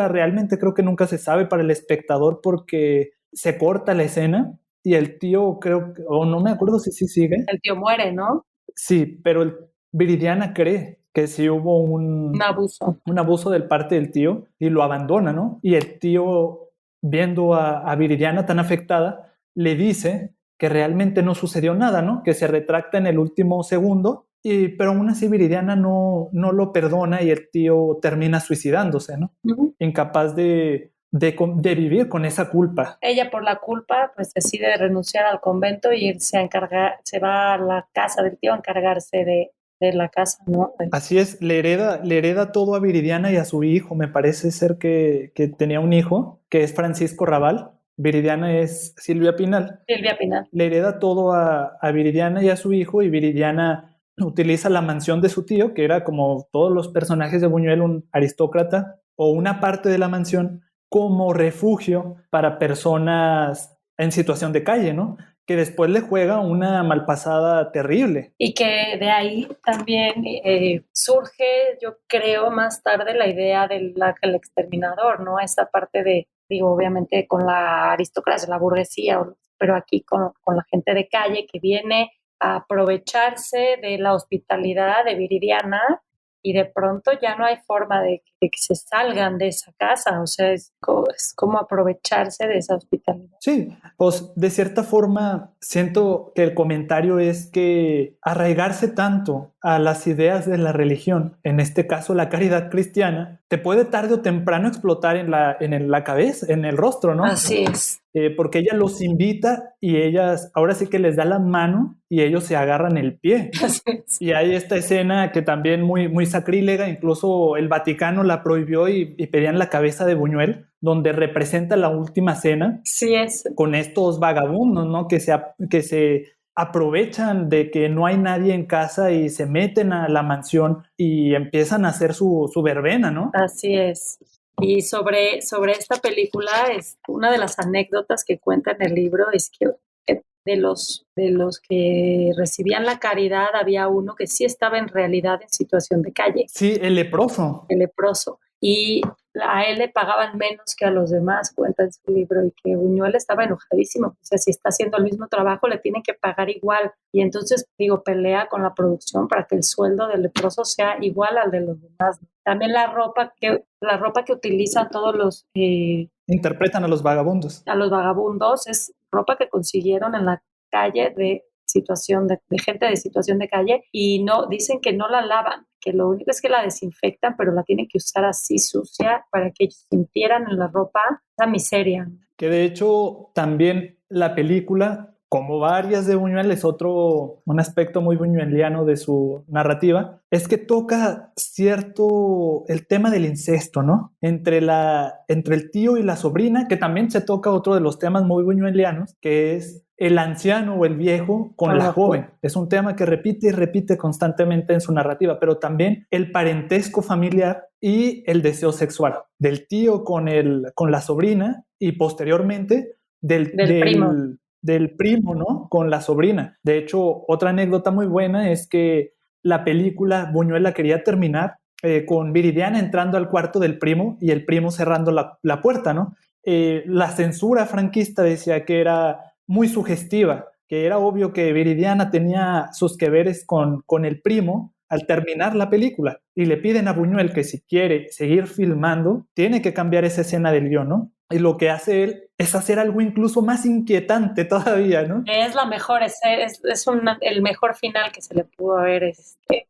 Realmente creo que nunca se sabe para el espectador porque se corta la escena y el tío o no me acuerdo si sí sigue. El tío muere, ¿no? Sí, pero Viridiana cree que sí hubo Un abuso. un abuso del parte del tío y lo abandona, ¿no? Y el tío, viendo a Viridiana tan afectada, le dice que realmente no sucedió nada, ¿no? Que se retracta en el último segundo, pero aún así Viridiana no lo perdona y el tío termina suicidándose, ¿no? Incapaz de vivir con esa culpa. Ella por la culpa pues decide renunciar al convento y irse a encargar, se va a la casa del tío a encargarse de la casa, ¿no? Así es, le hereda todo a Viridiana y a su hijo. Me parece ser que tenía un hijo, que es Francisco Raval. Viridiana es Silvia Pinal. Silvia Pinal. Le hereda todo a Viridiana y a su hijo, y Viridiana utiliza la mansión de su tío, que era, como todos los personajes de Buñuel, un aristócrata, o una parte de la mansión, como refugio para personas en situación de calle, ¿no? Que después le juega una malpasada terrible. Y que de ahí también surge, yo creo, más tarde la idea del exterminador, ¿no? Esta parte de, digo, obviamente con la aristocracia, la burguesía, pero aquí con la gente de calle que viene a aprovecharse de la hospitalidad de Viridiana y de pronto ya no hay forma de que se salgan de esa casa, o sea, es como aprovecharse de esa hospitalidad. Sí, pues de cierta forma siento que el comentario es que arraigarse tanto a las ideas de la religión, en este caso la caridad cristiana, te puede tarde o temprano explotar en la cabeza, en el rostro, ¿no? Así es. Porque ella los invita y ellas ahora sí que les da la mano y ellos se agarran el pie. Así es. Y hay esta escena que también muy sacrílega, incluso el Vaticano la prohibió y pedían la cabeza de Buñuel, donde representa la última cena. Sí es. Con estos vagabundos, ¿no? Que se aprovechan de que no hay nadie en casa y se meten a la mansión y empiezan a hacer su verbena, ¿no? Así es. Y sobre esta película, es una de las anécdotas que cuenta en el libro es que de los que recibían la caridad había uno que sí estaba en realidad en situación de calle. Sí, el leproso. El leproso. Y a él le pagaban menos que a los demás, cuenta en su libro, y que Buñuel estaba enojadísimo. O sea, si está haciendo el mismo trabajo, le tienen que pagar igual. Y entonces, digo, pelea con la producción para que el sueldo del leproso sea igual al de los demás. También la ropa que utilizan todos los... interpretan a los vagabundos. A los vagabundos es ropa que consiguieron en la calle de gente de situación de calle, y no dicen que no la lavan, que lo único es que la desinfectan, pero la tienen que usar así sucia para que ellos sintieran en la ropa esa miseria. Que de hecho también la película, como varias de Buñuel, es un aspecto muy buñueliano de su narrativa, es que toca el tema del incesto, ¿no? Entre el tío y la sobrina, que también se toca otro de los temas muy buñuelianos, que es el anciano o el viejo con la joven. Es un tema que repite y repite constantemente en su narrativa, pero también el parentesco familiar y el deseo sexual del tío con la sobrina, y posteriormente del primo, ¿no? Con la sobrina. De hecho, otra anécdota muy buena es que la película Buñuel la quería terminar con Viridiana entrando al cuarto del primo y el primo cerrando la puerta, ¿no? La censura franquista decía que era muy sugestiva, que era obvio que Viridiana tenía sus que veres con el primo al terminar la película, y le piden a Buñuel que si quiere seguir filmando, tiene que cambiar esa escena del guión, ¿no? Y lo que hace él es hacer algo incluso más inquietante todavía, ¿no? Es la mejor, el mejor final que se le pudo haber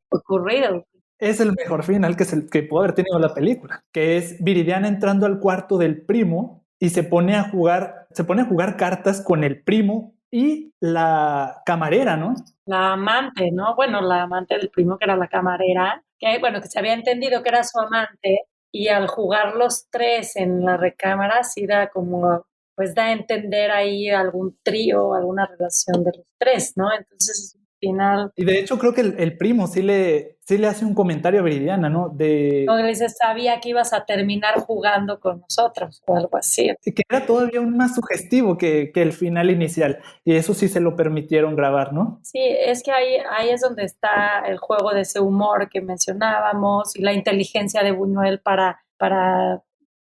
ocurrido. Es el mejor final que pudo haber tenido la película, que es Viridiana entrando al cuarto del primo y se pone a jugar cartas con el primo y la camarera, ¿no? La amante, ¿no? Bueno, la amante del primo, que era la camarera, que se había entendido que era su amante, y al jugar los tres en la recámara, sí da a entender ahí algún trío, alguna relación de los tres, ¿no? Entonces, al final... Y de hecho creo que el primo sí le hace un comentario a Viridiana, ¿no? le dice, sabía que ibas a terminar jugando con nosotros, o algo así. Que era todavía aún más sugestivo que el final inicial, y eso sí se lo permitieron grabar, ¿no? Sí, es que ahí es donde está el juego de ese humor que mencionábamos y la inteligencia de Buñuel para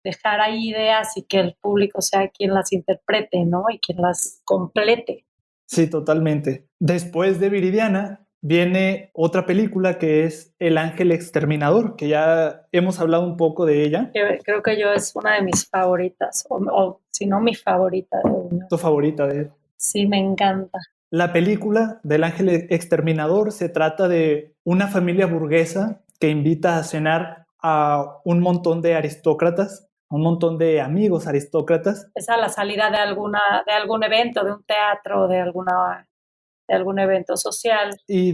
dejar ahí ideas y que el público sea quien las interprete, ¿no? Y quien las complete. Sí, totalmente. Después de Viridiana viene otra película que es El Ángel Exterminador, que ya hemos hablado un poco de ella. Creo que yo es una de mis favoritas, o si no mi favorita de Buñuel. Tu favorita de él. Sí, me encanta. La película del Ángel Exterminador se trata de una familia burguesa que invita a cenar a un montón de aristócratas, un montón de amigos aristócratas. Es a la salida de algún evento, de un teatro, de algún evento social. Y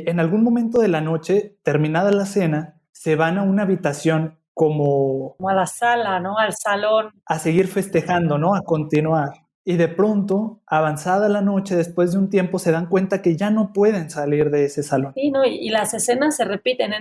en algún momento de la noche, terminada la cena, se van a una habitación como a la sala, ¿no? Al salón. A seguir festejando, ¿no? A continuar. Y de pronto, avanzada la noche, después de un tiempo, se dan cuenta que ya no pueden salir de ese salón. Sí, ¿no? Y las escenas se repiten.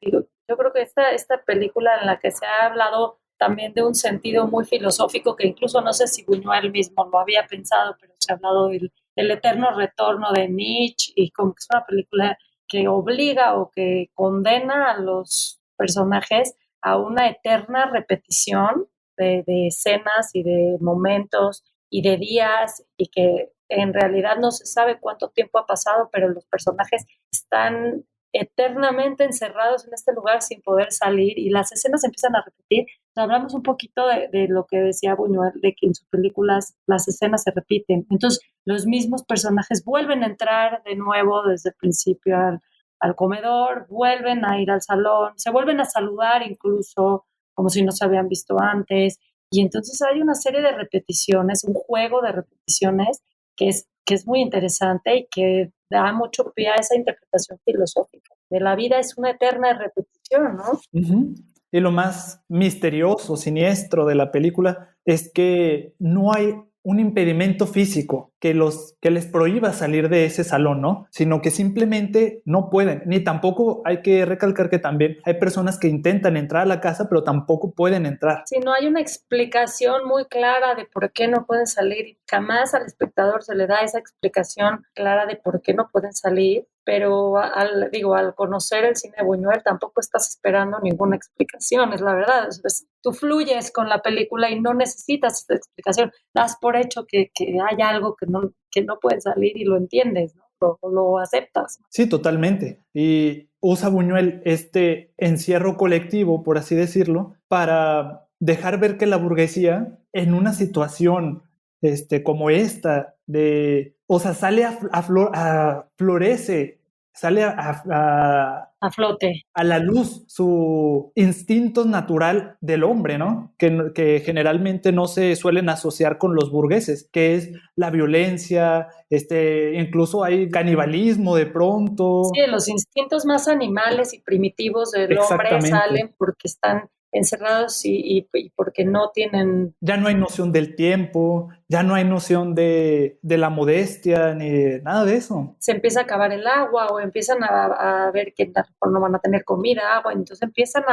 Yo creo que esta película en la que se ha hablado también de un sentido muy filosófico, que incluso no sé si Buñuel mismo lo había pensado, pero se ha hablado del eterno retorno de Nietzsche, y como que es una película que obliga o que condena a los personajes a una eterna repetición de escenas y de momentos y de días, y que en realidad no se sabe cuánto tiempo ha pasado, pero los personajes están eternamente encerrados en este lugar sin poder salir, y las escenas se empiezan a repetir. Hablamos un poquito de lo que decía Buñuel, de que en sus películas las escenas se repiten. Entonces, los mismos personajes vuelven a entrar de nuevo desde el principio al comedor, vuelven a ir al salón, se vuelven a saludar incluso como si no se habían visto antes. Y entonces hay una serie de repeticiones, un juego de repeticiones que es muy interesante y que da mucho pie a esa interpretación filosófica. De la vida es una eterna repetición, ¿no? Uh-huh. Y lo más misterioso, siniestro de la película es que no hay un impedimento físico que les prohíba salir de ese salón, ¿no? Sino que simplemente no pueden, ni tampoco hay que recalcar que también hay personas que intentan entrar a la casa, pero tampoco pueden entrar. Sí, no hay una explicación muy clara de por qué no pueden salir, y jamás al espectador se le da esa explicación clara de por qué no pueden salir, pero al conocer el cine de Buñuel tampoco estás esperando ninguna explicación, es la verdad. Tú fluyes con la película y no necesitas esta explicación, das por hecho que hay algo que no puede salir, y lo entiendes, ¿no? Lo aceptas. Sí, totalmente. Y usa Buñuel este encierro colectivo, por así decirlo, para dejar ver que la burguesía, en una situación como esta, o sea, florece, sale A flote. a la luz su instinto natural del hombre, ¿no? Que generalmente no se suelen asociar con los burgueses, que es la violencia, incluso hay canibalismo de pronto. Sí, los instintos más animales y primitivos del hombre salen porque están encerrados y porque no tienen... Ya no hay noción del tiempo, ya no hay noción de la modestia, ni de nada de eso. Se empieza a acabar el agua, o empiezan a ver que no van a tener comida, agua, entonces empiezan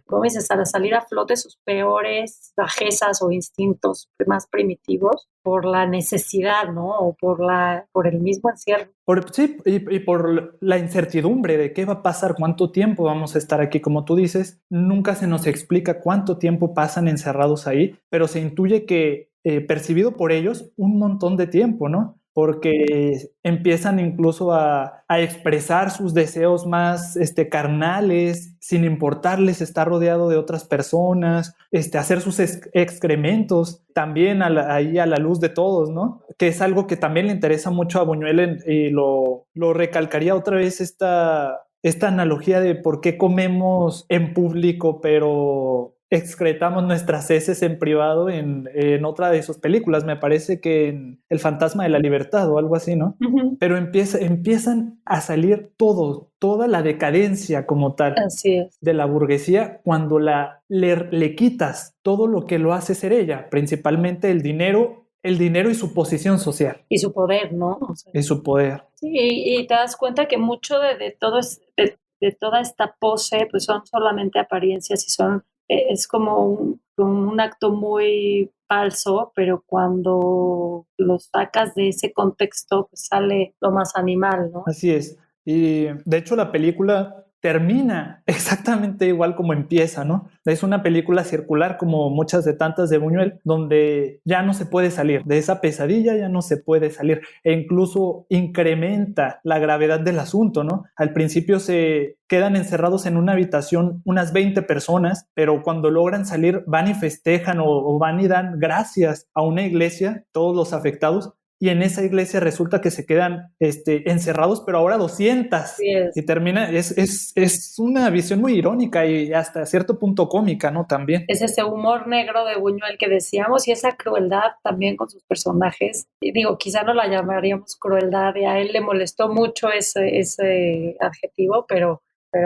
como dices, a salir a flote sus peores bajezas o instintos más primitivos por la necesidad, ¿no? O por el mismo encierro. Sí, y por la incertidumbre de qué va a pasar, cuánto tiempo vamos a estar aquí. Como tú dices, nunca se nos explica cuánto tiempo pasan encerrados ahí, pero se intuye que percibido por ellos un montón de tiempo, ¿no? Porque empiezan incluso a expresar sus deseos más carnales, sin importarles estar rodeado de otras personas, hacer sus excrementos también ahí a la luz de todos, ¿no? Que es algo que también le interesa mucho a Buñuel, y lo recalcaría otra vez esta analogía de por qué comemos en público, pero excretamos nuestras heces en privado en otra de sus películas, me parece que en El Fantasma de la Libertad o algo así, ¿no? Uh-huh. Pero empiezan a salir toda la decadencia como tal. Así es. De la burguesía cuando le quitas todo lo que lo hace ser ella, principalmente el dinero y su posición social. Y su poder, ¿no? O sea, y su poder. Sí, y te das cuenta que mucho de toda esta pose, pues son solamente apariencias, y es como un acto muy falso, pero cuando lo sacas de ese contexto, pues sale lo más animal, ¿no? Así es. Y de hecho la película termina exactamente igual como empieza, ¿no? Es una película circular como muchas de tantas de Buñuel, donde ya no se puede salir de esa pesadilla, ya no se puede salir, e incluso incrementa la gravedad del asunto, ¿no? Al principio se quedan encerrados en una habitación unas 20 personas, pero cuando logran salir van y festejan o van y dan gracias a una iglesia, todos los afectados, y en esa iglesia resulta que se quedan encerrados, pero ahora 200. Sí es. Y termina, es una visión muy irónica y hasta cierto punto cómica, ¿no? También. Es ese humor negro de Buñuel que decíamos y esa crueldad también con sus personajes. Y digo, quizá no la llamaríamos crueldad y a él le molestó mucho ese adjetivo, pero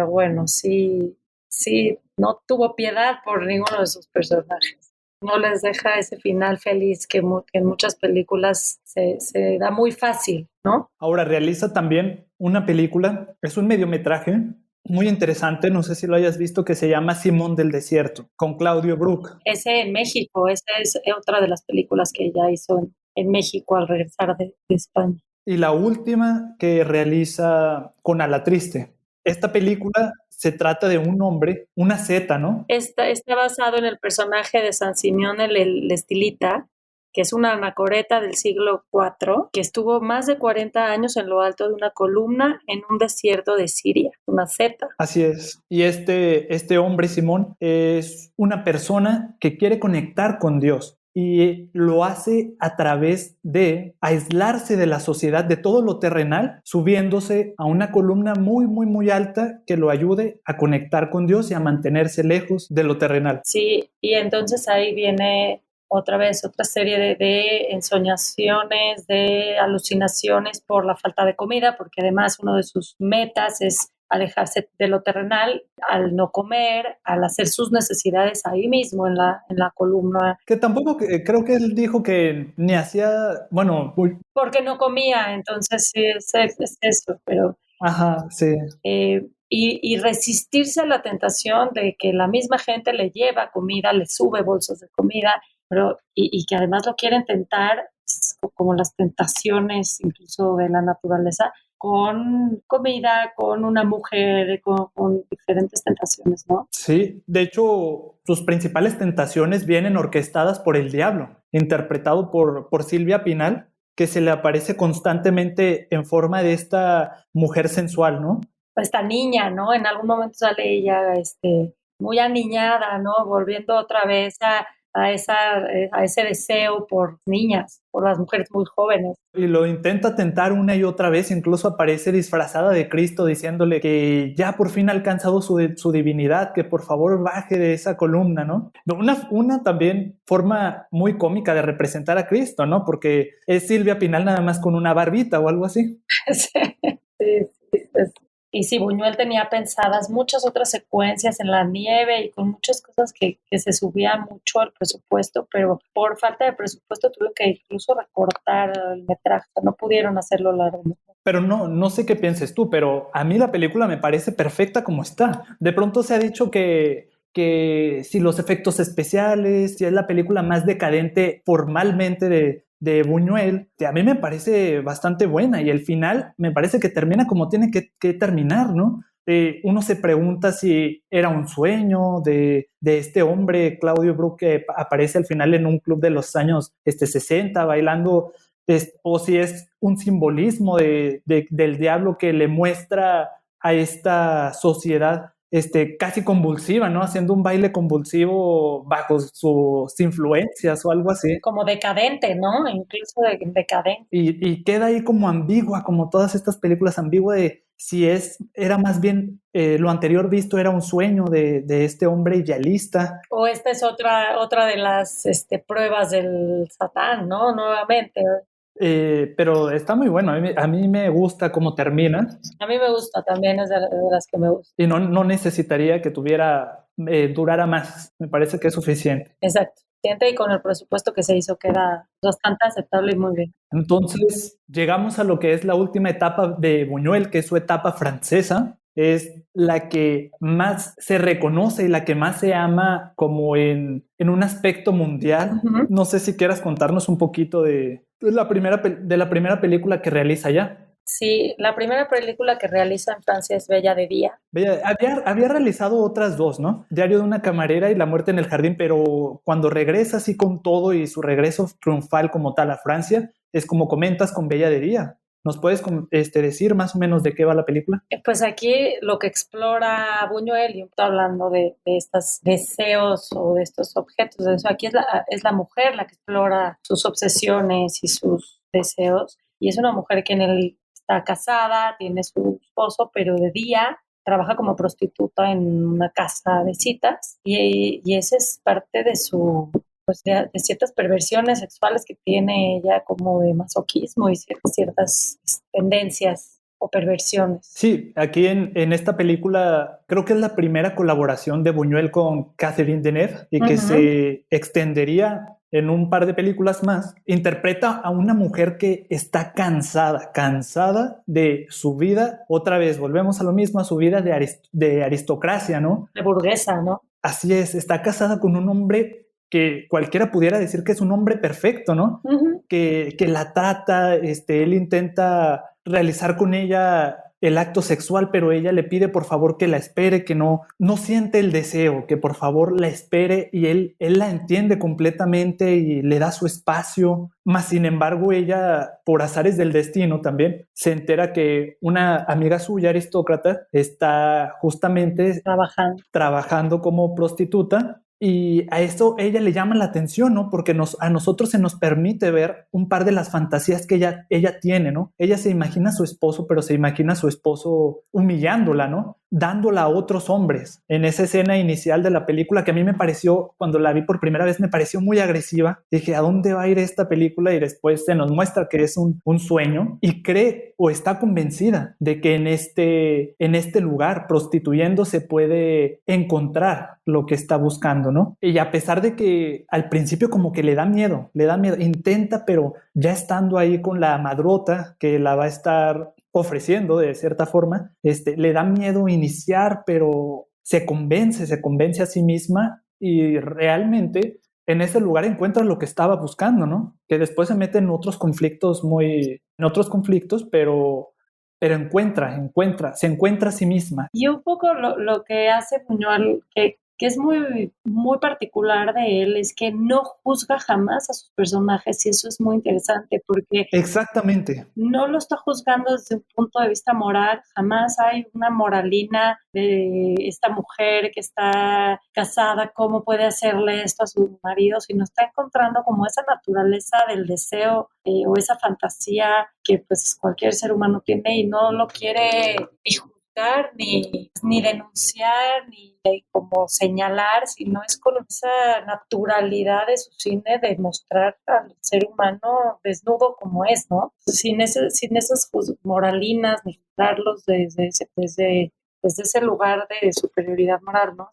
bueno, sí, no tuvo piedad por ninguno de sus personajes. No les deja ese final feliz que en muchas películas se da muy fácil, ¿no? Ahora realiza también una película, es un mediometraje muy interesante, no sé si lo hayas visto, que se llama Simón del Desierto, con Claudio Brook. Ese en México, esa es otra de las películas que ella hizo en México al regresar de España. Y la última que realiza con A la Triste. Esta película se trata de un hombre, una zeta, ¿no? Está basado en el personaje de San Simeón el Estilita, que es una anacoreta del siglo IV, que estuvo más de 40 años en lo alto de una columna en un desierto de Siria, una zeta. Así es. Y este hombre, Simón, es una persona que quiere conectar con Dios. Y lo hace a través de aislarse de la sociedad, de todo lo terrenal, subiéndose a una columna muy, muy, muy alta que lo ayude a conectar con Dios y a mantenerse lejos de lo terrenal. Sí, y entonces ahí viene otra vez otra serie de ensoñaciones, de alucinaciones por la falta de comida, porque además uno de sus metas es alejarse de lo terrenal al no comer, al hacer sus necesidades ahí mismo en la columna. Que tampoco, creo que él dijo que ni hacía, bueno, porque no comía, entonces sí, es eso, pero... Ajá, sí. Y resistirse a la tentación de que la misma gente le lleva comida, le sube bolsas de comida, pero, y que además lo quieren tentar, como las tentaciones incluso de la naturaleza, con comida, con una mujer, con diferentes tentaciones, ¿no? Sí, de hecho, sus principales tentaciones vienen orquestadas por el diablo, interpretado por Silvia Pinal, que se le aparece constantemente en forma de esta mujer sensual, ¿no? Esta niña, ¿no? En algún momento sale ella muy aniñada, ¿no? Volviendo otra vez a ese deseo por niñas, por las mujeres muy jóvenes. Y lo intenta tentar una y otra vez, incluso aparece disfrazada de Cristo diciéndole que ya por fin ha alcanzado su divinidad, que por favor baje de esa columna, ¿no? Una también forma muy cómica de representar a Cristo, ¿no? Porque es Silvia Pinal nada más con una barbita o algo así. Sí. Y sí, Buñuel tenía pensadas muchas otras secuencias en la nieve y con muchas cosas que se subían mucho al presupuesto, pero por falta de presupuesto tuvieron que incluso recortar el metraje, no pudieron hacerlo largo. Pero no sé qué pienses tú, pero a mí la película me parece perfecta como está. De pronto se ha dicho que si los efectos especiales, si es la película más decadente formalmente de Buñuel, que a mí me parece bastante buena y el final me parece que termina como tiene que terminar, ¿no? Uno se pregunta si era un sueño de este hombre, Claudio Brook, que aparece al final en un club de los años 60 bailando, o si es un simbolismo del diablo que le muestra a esta sociedad casi convulsiva, ¿no? Haciendo un baile convulsivo bajo sus influencias o algo así. Como decadente, ¿no? Incluso decadente. Y queda ahí como ambigua, como todas estas películas, ambigua de si era más bien lo anterior visto era un sueño de este hombre idealista. O esta es otra de las pruebas del Satán, ¿no? Nuevamente. Pero está muy bueno, a mí me gusta cómo termina. A mí me gusta también, es de las que me gusta. Y no necesitaría que durara más, me parece que es suficiente. Exacto, y con el presupuesto que se hizo queda bastante aceptable y muy bien. Entonces llegamos a lo que es la última etapa de Buñuel, que es su etapa francesa. Es la que más se reconoce y la que más se ama como en un aspecto mundial. Uh-huh. No sé si quieras contarnos un poquito de la primera película que realiza ya. Sí, la primera película que realiza en Francia es Bella de Día. Había realizado otras dos, ¿no? Diario de una camarera y La muerte en el jardín, pero cuando regresa así con todo y su regreso triunfal como tal a Francia, es como comentas con Bella de Día. ¿Nos puedes decir más o menos de qué va la película? Pues aquí lo que explora Buñuel, y está hablando de estos deseos o de estos objetos, de eso, aquí es la mujer la que explora sus obsesiones y sus deseos, y es una mujer que está casada, tiene su esposo, pero de día trabaja como prostituta en una casa de citas, y esa es parte de su pues de ciertas perversiones sexuales que tiene ella, como de masoquismo y ciertas tendencias o perversiones. Sí, aquí en esta película creo que es la primera colaboración de Buñuel con Catherine Deneuve y que Ujú. se extendería en un par de películas más. Interpreta a una mujer que está cansada de su vida. Otra vez, volvemos a lo mismo, a su vida de aristocracia, ¿no? De burguesa, ¿no? Así es, está casada con un hombre que cualquiera pudiera decir que es un hombre perfecto, ¿no? Ujú. Que la trata, él intenta realizar con ella el acto sexual, pero ella le pide por favor que la espere, que no siente el deseo, que por favor la espere y él la entiende completamente y le da su espacio. Más sin embargo, ella, por azares del destino también, se entera que una amiga suya, aristócrata, está justamente trabajando como prostituta y a eso ella le llama la atención, ¿no? Porque a nosotros se nos permite ver un par de las fantasías que ella tiene, ¿no? Ella se imagina a su esposo, pero se imagina a su esposo humillándola, ¿no? Dándola a otros hombres. En esa escena inicial de la película que a mí me pareció, cuando la vi por primera vez, me pareció muy agresiva. Dije, ¿a dónde va a ir esta película? Y después se nos muestra que es un sueño y cree o está convencida de que en este lugar prostituyendo se puede encontrar lo que está buscando, ¿no? Y a pesar de que al principio como que le da miedo, intenta, pero ya estando ahí con la madrota que la va a estar ofreciendo de cierta forma, le da miedo iniciar, pero se convence a sí misma y realmente en ese lugar encuentra lo que estaba buscando, ¿no? Que después se mete en otros conflictos pero se encuentra a sí misma. Y un poco lo que hace Buñuel, que es muy, muy particular de él, es que no juzga jamás a sus personajes, y eso es muy interesante porque Exactamente. no lo está juzgando desde un punto de vista moral, jamás hay una moralina de esta mujer que está casada, cómo puede hacerle esto a su marido, sino está encontrando como esa naturaleza del deseo o esa fantasía que pues cualquier ser humano tiene y no lo quiere ni juzgar, ni denunciar, ni como señalar, sino es con esa naturalidad de su cine de mostrar al ser humano desnudo como es, ¿no? Sin esas moralinas, ni juzgarlos desde ese lugar de superioridad moral, ¿no?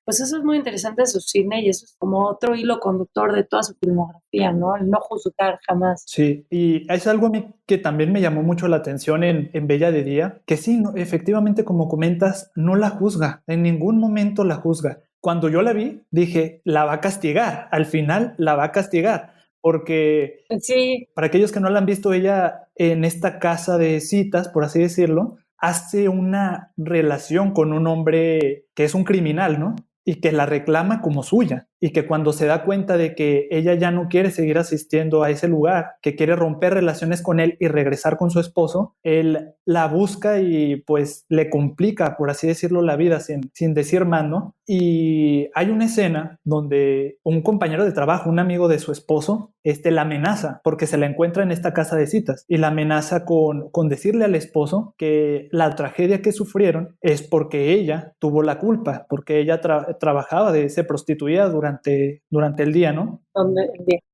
Pues eso es muy interesante de su cine y eso es como otro hilo conductor de toda su filmografía, ¿no? El no juzgar jamás. Sí, y es algo a mí que también me llamó mucho la atención en Bella de Día, que sí, efectivamente, como comentas, no la juzga, en ningún momento la juzga. Cuando yo la vi, dije, la va a castigar, al final la va a castigar, porque Sí. para aquellos que no la han visto, ella en esta casa de citas, por así decirlo, hace una relación con un hombre que es un criminal, ¿no? Y que la reclama como suya y que cuando se da cuenta de que ella ya no quiere seguir asistiendo a ese lugar, que quiere romper relaciones con él y regresar con su esposo, él la busca y pues le complica, por así decirlo, la vida sin decir más, ¿no? Y hay una escena donde un compañero de trabajo, un amigo de su esposo, la amenaza porque se la encuentra en esta casa de citas y la amenaza con decirle al esposo que la tragedia que sufrieron es porque ella tuvo la culpa, porque ella trabajaba se prostituía durante el día, ¿no?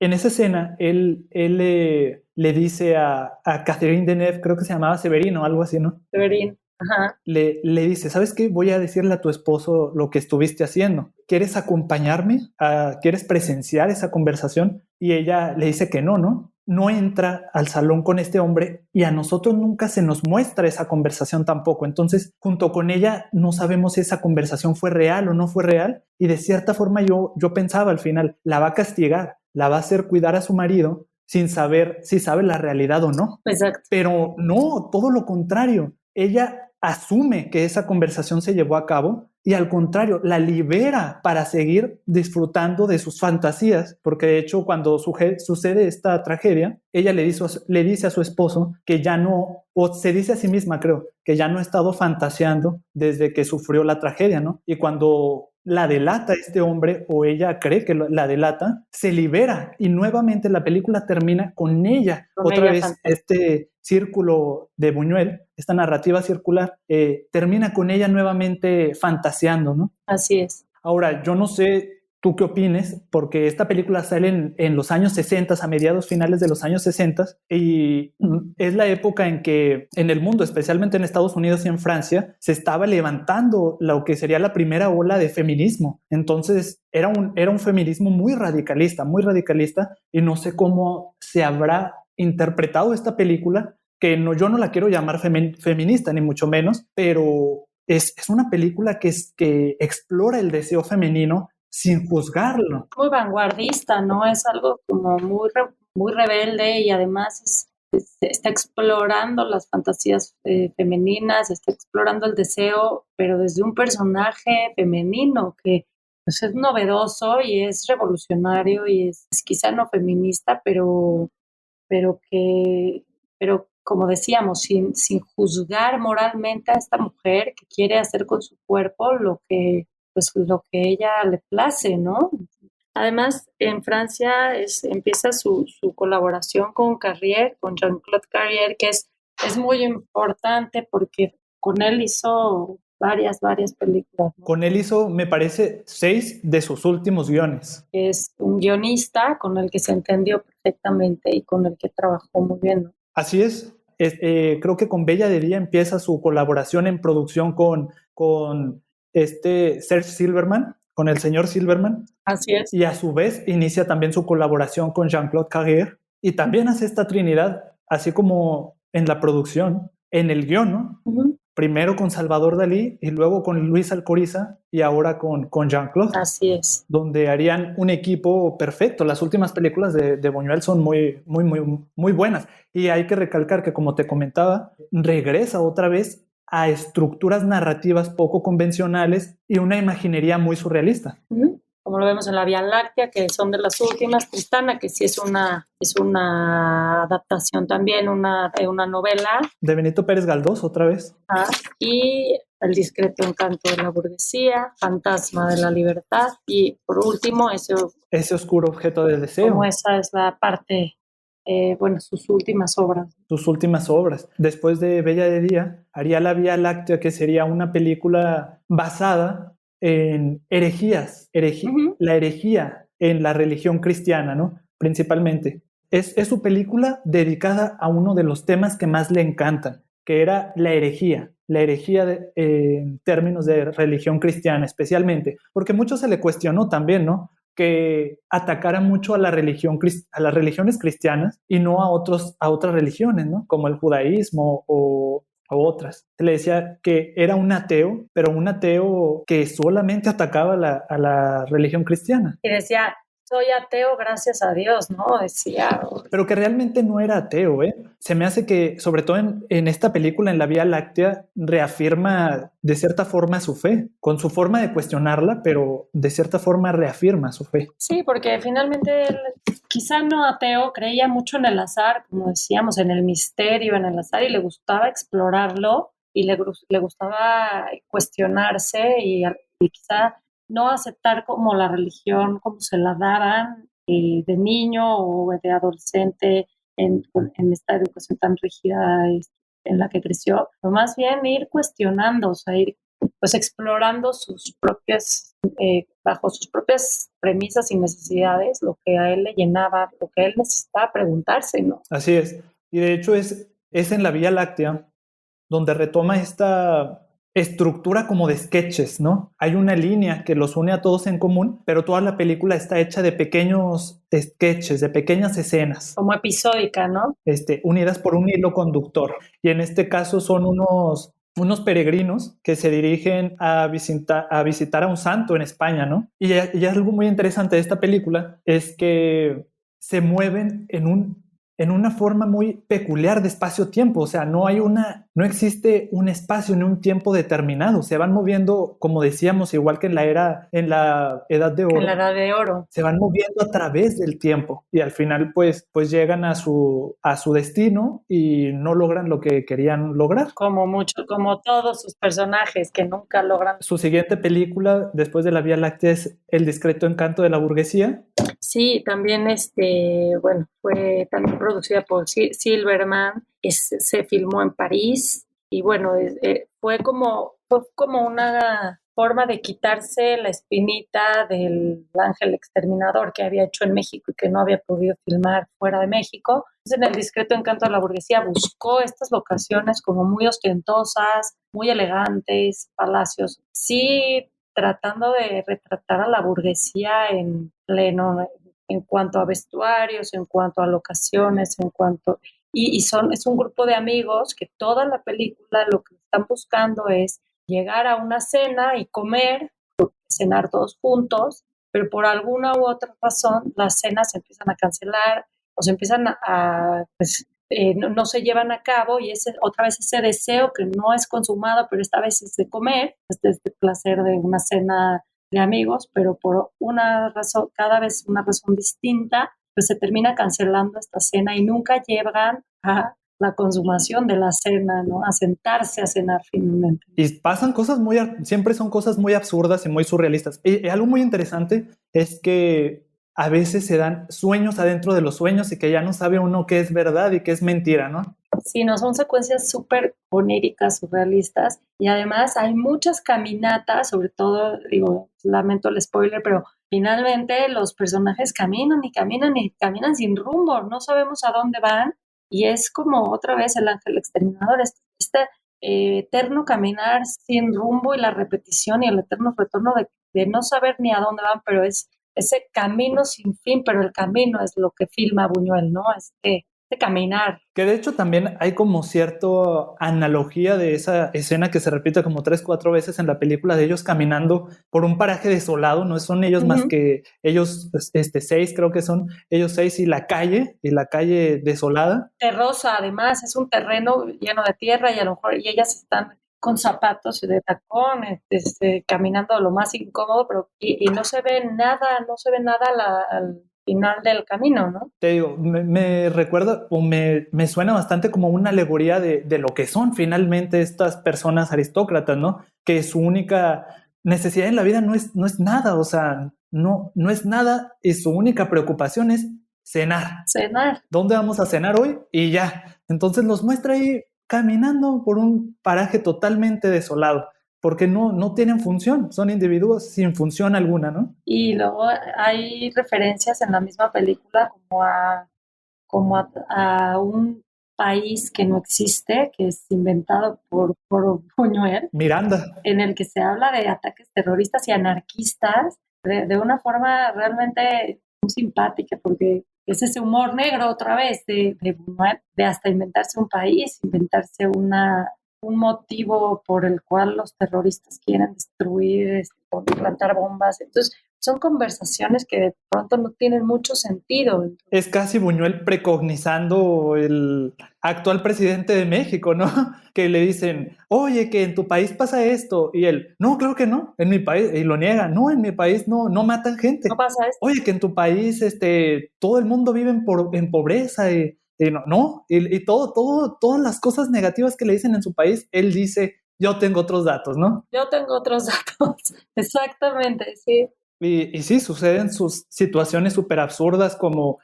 En esa escena, él le dice a Catherine Deneuve, creo que se llamaba Severino, algo así, ¿no? Severín. Ajá. Le dice, ¿sabes qué? Voy a decirle a tu esposo lo que estuviste haciendo. ¿Quieres acompañarme? ¿Quieres presenciar esa conversación? Y ella le dice que no, ¿no? No entra al salón con este hombre y a nosotros nunca se nos muestra esa conversación tampoco. Entonces, junto con ella, no sabemos si esa conversación fue real o no fue real. Y de cierta forma yo pensaba al final, la va a castigar, la va a hacer cuidar a su marido. sin saber si sabe la realidad o no. Exacto. Pero no, todo lo contrario. Ella asume que esa conversación se llevó a cabo y al contrario, la libera para seguir disfrutando de sus fantasías, porque de hecho cuando sucede esta tragedia, ella le dice a su esposo que ya no, o se dice a sí misma, creo, que ya no ha estado fantaseando desde que sufrió la tragedia, ¿no? Y cuando la delata este hombre, o ella cree que la delata, se libera y nuevamente la película termina con ella. Otra vez Fantástica. este círculo de Buñuel, esta narrativa circular, termina con ella nuevamente fantaseando, ¿no? Así es. Ahora, yo no sé tú qué opines, porque esta película sale en los años 60, a mediados finales de los años 60, y es la época en que en el mundo, especialmente en Estados Unidos y en Francia, se estaba levantando lo que sería la primera ola de feminismo. Entonces, era un feminismo muy radicalista, y no sé cómo se habrá interpretado esta película, que no, yo no la quiero llamar feminista, ni mucho menos, pero es una película que explora el deseo femenino sin juzgarlo. Muy vanguardista, ¿no? Es algo como muy rebelde y además está explorando las fantasías femeninas, está explorando el deseo, pero desde un personaje femenino que pues, es novedoso y es revolucionario y es quizá no feminista, pero como decíamos, sin juzgar moralmente a esta mujer que quiere hacer con su cuerpo lo que ella le place, ¿no? Además, en Francia empieza su colaboración con Carrier, con Jean-Claude Carrier, que es muy importante porque con él hizo varias películas, ¿no? Con él hizo, me parece, 6 de sus últimos guiones. Es un guionista con el que se entendió perfectamente y con el que trabajó muy bien, ¿no? Así es. Creo que con Bella de Día empieza su colaboración en producción con Serge Silverman, con el señor Silverman. Así es. Y a su vez inicia también su colaboración con Jean-Claude Carrier. Y también hace esta trinidad, así como en la producción, en el guión, ¿no? Uh-huh. Primero con Salvador Dalí y luego con Luis Alcoriza y ahora con Jean-Claude. Así es. Donde harían un equipo perfecto. Las últimas películas de Buñuel son muy buenas. Y hay que recalcar que, como te comentaba, regresa otra vez a estructuras narrativas poco convencionales y una imaginería muy surrealista. Uh-huh. Como lo vemos en La Vía Láctea, que son de las últimas, Tristana, que sí es una adaptación también, de una novela. De Benito Pérez Galdós, otra vez. Y El discreto encanto de la burguesía, Fantasma de la libertad y, por último, ese oscuro objeto de deseo. Como esa es la parte, sus últimas obras. Sus últimas obras. Después de Bella de Día, haría La Vía Láctea, que sería una película basada en herejías, uh-huh. La herejía en la religión cristiana, ¿no? Principalmente. Es su película dedicada a uno de los temas que más le encantan, que era la herejía en términos de religión cristiana especialmente, porque mucho se le cuestionó también, ¿no? Que atacara mucho a las religiones cristianas y no a otras religiones, ¿no? Como el judaísmo o otras. Se le decía que era un ateo, pero un ateo que solamente atacaba a la religión cristiana. Y decía, soy ateo gracias a Dios, ¿no? Decía. Pero que realmente no era ateo, ¿eh? Se me hace que, sobre todo en esta película, en La Vía Láctea, reafirma de cierta forma su fe, con su forma de cuestionarla, pero de cierta forma reafirma su fe. Sí, porque finalmente él, quizá no ateo, creía mucho en el azar, como decíamos, en el misterio, en el azar, y le gustaba explorarlo, y le gustaba cuestionarse, y quizá no aceptar como la religión, como se la daban de niño o de adolescente en esta educación tan rígida en la que creció, pero más bien ir cuestionando, o sea, ir pues explorando sus propias, bajo sus propias premisas y necesidades, lo que a él le llenaba, lo que él necesitaba preguntarse, ¿no? Así es. Y de hecho es en La Vía Láctea donde retoma esta estructura como de sketches, ¿no? Hay una línea que los une a todos en común, pero toda la película está hecha de pequeños sketches, de pequeñas escenas. Como episódica, ¿no? Unidas por un hilo conductor. Y en este caso son unos peregrinos que se dirigen a visitar a un santo en España, ¿no? Y algo muy interesante de esta película es que se mueven en una forma muy peculiar de espacio-tiempo. O sea, no existe un espacio ni un tiempo determinado. Se van moviendo, como decíamos, igual que en la Edad de En la Oro, Edad de Oro. se van moviendo a través del tiempo y al final pues llegan a su destino y no logran lo que querían lograr. Como todos sus personajes que nunca logran. Su siguiente película después de La Vía Láctea es El discreto encanto de la burguesía. Sí, también bueno, fue también producida por Silverman, se filmó en París y bueno, fue como una forma de quitarse la espinita del Ángel Exterminador que había hecho en México y que no había podido filmar fuera de México. Entonces, en El discreto encanto de la burguesía buscó estas locaciones como muy ostentosas, muy elegantes, palacios. Sí, tratando de retratar a la burguesía en pleno, en cuanto a vestuarios, en cuanto a locaciones, es un grupo de amigos que toda la película lo que están buscando es llegar a una cena y comer, cenar todos juntos, pero por alguna u otra razón las cenas se empiezan a cancelar o se empiezan pues, no se llevan a cabo y otra vez ese deseo que no es consumado, pero esta vez es de comer, es de este placer de una cena de amigos, pero por una razón, cada vez una razón distinta, pues se termina cancelando esta cena y nunca llegan a la consumación de la cena, ¿no? A sentarse a cenar finalmente. Y pasan cosas siempre son cosas muy absurdas y muy surrealistas. Y algo muy interesante es que a veces se dan sueños adentro de los sueños y que ya no sabe uno qué es verdad y qué es mentira, ¿no? Sí, no, son secuencias súper oníricas, surrealistas, y además hay muchas caminatas, sobre todo, digo, lamento el spoiler, pero finalmente los personajes caminan y caminan y caminan sin rumbo, no sabemos a dónde van, y es como otra vez el Ángel Exterminador, eterno caminar sin rumbo y la repetición y el eterno retorno de no saber ni a dónde van, pero es ese camino sin fin, pero el camino es lo que filma Buñuel, ¿no? De caminar. Que de hecho también hay como cierta analogía de esa escena que se repite como 3, 4 veces en la película de ellos caminando por un paraje desolado, no son ellos más que ellos, 6 creo que son, ellos 6 y la calle desolada. Terrosa, además, es un terreno lleno de tierra y a lo mejor y ellas están con zapatos de tacón, caminando lo más incómodo, pero y no se ve nada, al final del camino, ¿no? Te digo, me recuerda o me suena bastante como una alegoría de lo que son finalmente estas personas aristócratas, ¿no? Que su única necesidad en la vida no es nada, o sea, no es nada y su única preocupación es cenar. Cenar. ¿Dónde vamos a cenar hoy? Y ya. Entonces los muestra ahí caminando por un paraje totalmente desolado, porque no tienen función, son individuos sin función alguna, ¿no? Y luego hay referencias en la misma película a un país que no existe, que es inventado por Buñuel, Miranda. en el que se habla de ataques terroristas y anarquistas de una forma realmente muy simpática, porque es ese humor negro otra vez de Buñuel, de hasta inventarse un país, inventarse un motivo por el cual los terroristas quieren destruir, plantar bombas. Entonces, son conversaciones que de pronto no tienen mucho sentido. Es casi Buñuel precognizando el actual presidente de México, ¿no? Que le dicen, oye, que en tu país pasa esto. Y él, no, claro que no, en mi país, y lo niega, no, en mi país no matan gente. No pasa esto. Oye, que en tu país todo el mundo vive en pobreza y no, y todas las cosas negativas que le dicen en su país, él dice, yo tengo otros datos, ¿no? Yo tengo otros datos, exactamente, sí. Y sí, suceden sus situaciones súper absurdas como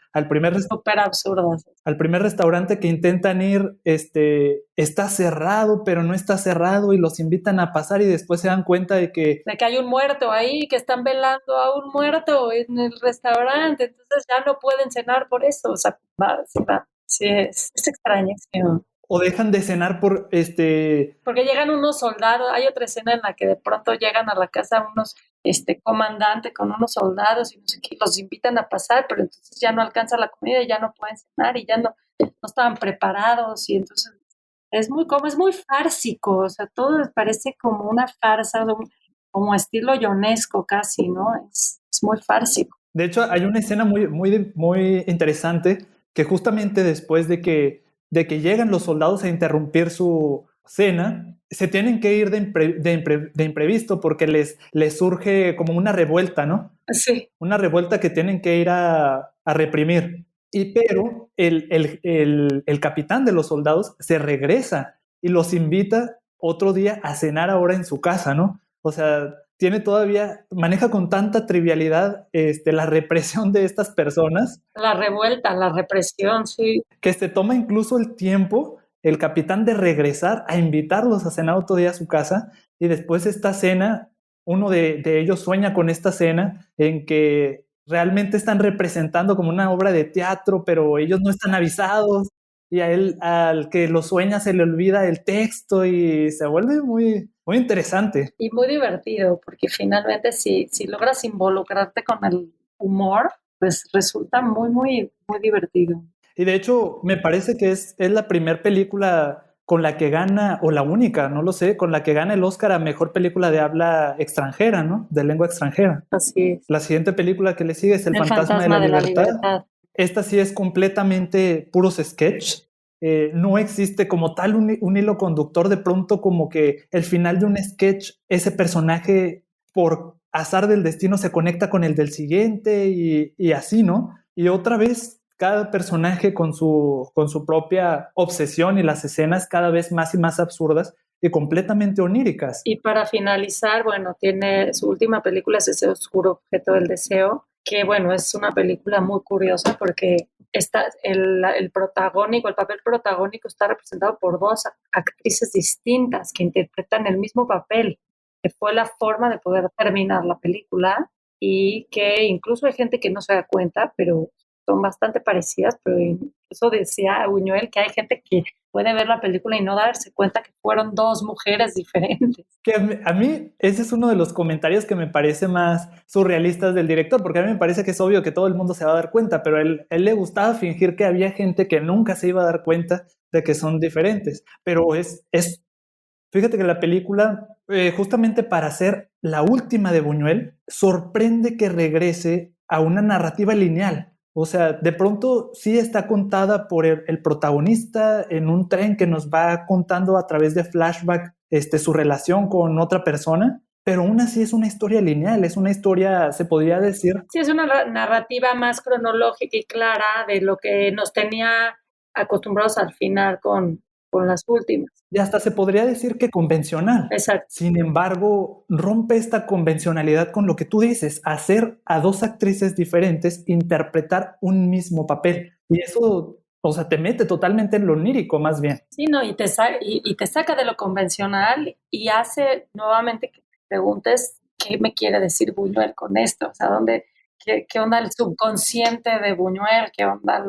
Súper absurdas. al primer restaurante que intentan ir, está cerrado, pero no está cerrado y los invitan a pasar y después se dan cuenta de que hay un muerto ahí, que están velando a un muerto en el restaurante, entonces ya no pueden cenar por eso. O sea, sí, es extrañísimo. O dejan de cenar Porque llegan unos soldados, hay otra escena en la que de pronto llegan a la casa unos comandante con unos soldados y no sé qué, los invitan a pasar, pero entonces ya no alcanza la comida y ya no pueden cenar y ya no estaban preparados y entonces es muy fársico, o sea, todo parece como una farsa, como estilo ionesco casi, ¿no? Es muy fársico. De hecho, hay una escena muy interesante que justamente después de que llegan los soldados a interrumpir su cena, se tienen que ir de imprevisto porque les surge como una revuelta, ¿no? Sí. Una revuelta que tienen que ir a reprimir. Pero el capitán de los soldados se regresa y los invita otro día a cenar ahora en su casa, ¿no? O sea, maneja con tanta trivialidad la represión de estas personas. La revuelta, la represión, sí. Que se toma incluso el tiempo, el capitán, de regresar a invitarlos a cenar otro día a su casa, y después esta cena, uno de ellos sueña con esta cena en que realmente están representando como una obra de teatro, pero ellos no están avisados, y a él, al que lo sueña, se le olvida el texto y se vuelve muy interesante. Y muy divertido, porque finalmente si logras involucrarte con el humor, pues resulta muy divertido. Y de hecho, me parece que es la primera película con la que gana, o la única, no lo sé, con la que gana el Oscar a mejor película de habla extranjera, ¿no? De lengua extranjera. Así es. La siguiente película que le sigue es El El fantasma de la fantasma de la libertad. libertad. Esta sí es completamente puros sketch. No existe como tal un hilo conductor. De pronto, como que el final de un sketch, ese personaje, por azar del destino, se conecta con el del siguiente y así, ¿no? Y otra vez, cada personaje con su propia obsesión, y las escenas cada vez más y más absurdas y completamente oníricas. Y para finalizar, bueno, tiene su última película, es Ese oscuro objeto del deseo, que bueno, es una película muy curiosa porque el protagónico, el papel protagónico está representado por dos actrices distintas que interpretan el mismo papel, que fue la forma de poder terminar la película, y que incluso hay gente que no se da cuenta, pero son bastante parecidas, pero incluso decía Buñuel que hay gente que puede ver la película y no darse cuenta que fueron dos mujeres diferentes. Que a mí ese es uno de los comentarios que me parece más surrealistas del director, porque a mí me parece que es obvio que todo el mundo se va a dar cuenta, pero a él le gustaba fingir que había gente que nunca se iba a dar cuenta de que son diferentes. Pero fíjate que la película, justamente para ser la última de Buñuel, sorprende que regrese a una narrativa lineal. O sea, de pronto sí está contada por el protagonista en un tren que nos va contando a través de flashback su relación con otra persona, pero aún así es una historia lineal, es una historia, se podría decir. Sí, es una narrativa más cronológica y clara de lo que nos tenía acostumbrados al final con las últimas. Y hasta se podría decir que convencional. Exacto. Sin embargo, rompe esta convencionalidad con lo que tú dices, hacer a dos actrices diferentes interpretar un mismo papel. Y eso, o sea, te mete totalmente en lo onírico, más bien. Sí, no, y te saca de lo convencional y hace nuevamente que te preguntes qué me quiere decir Buñuel con esto. O sea, qué onda el subconsciente de Buñuel, qué onda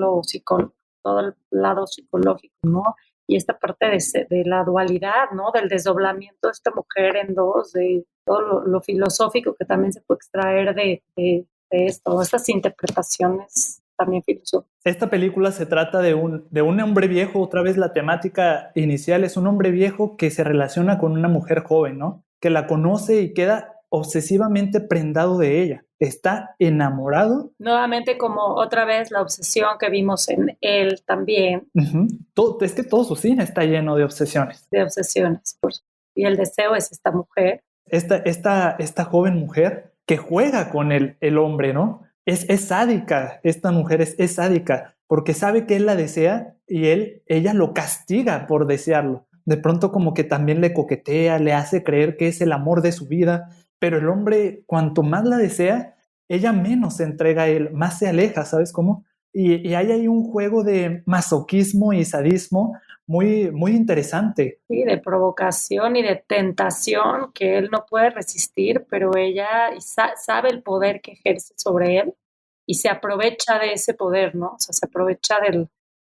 todo el lado psicológico, ¿no? Y esta parte de la dualidad, ¿no? Del desdoblamiento de esta mujer en dos, de todo lo filosófico que también se puede extraer de esto, estas interpretaciones también filosóficas. Esta película se trata de un hombre viejo. Otra vez la temática inicial es un hombre viejo que se relaciona con una mujer joven, ¿no? Que la conoce y queda obsesivamente prendado de ella. Está enamorado. Nuevamente, como otra vez la obsesión que vimos en él también. Es que todo su cine está lleno de obsesiones. De obsesiones. Y el deseo es esta mujer. Esta joven mujer que juega con el hombre, ¿no? Es sádica. Esta mujer es sádica porque sabe que él la desea y ella lo castiga por desearlo. De pronto como que también le coquetea, le hace creer que es el amor de su vida, pero el hombre, cuanto más la desea, ella menos se entrega a él, más se aleja, ¿sabes cómo? Y hay ahí un juego de masoquismo y sadismo muy interesante. Sí, de provocación y de tentación que él no puede resistir, pero ella sabe el poder que ejerce sobre él y se aprovecha de ese poder, ¿no? O sea, se aprovecha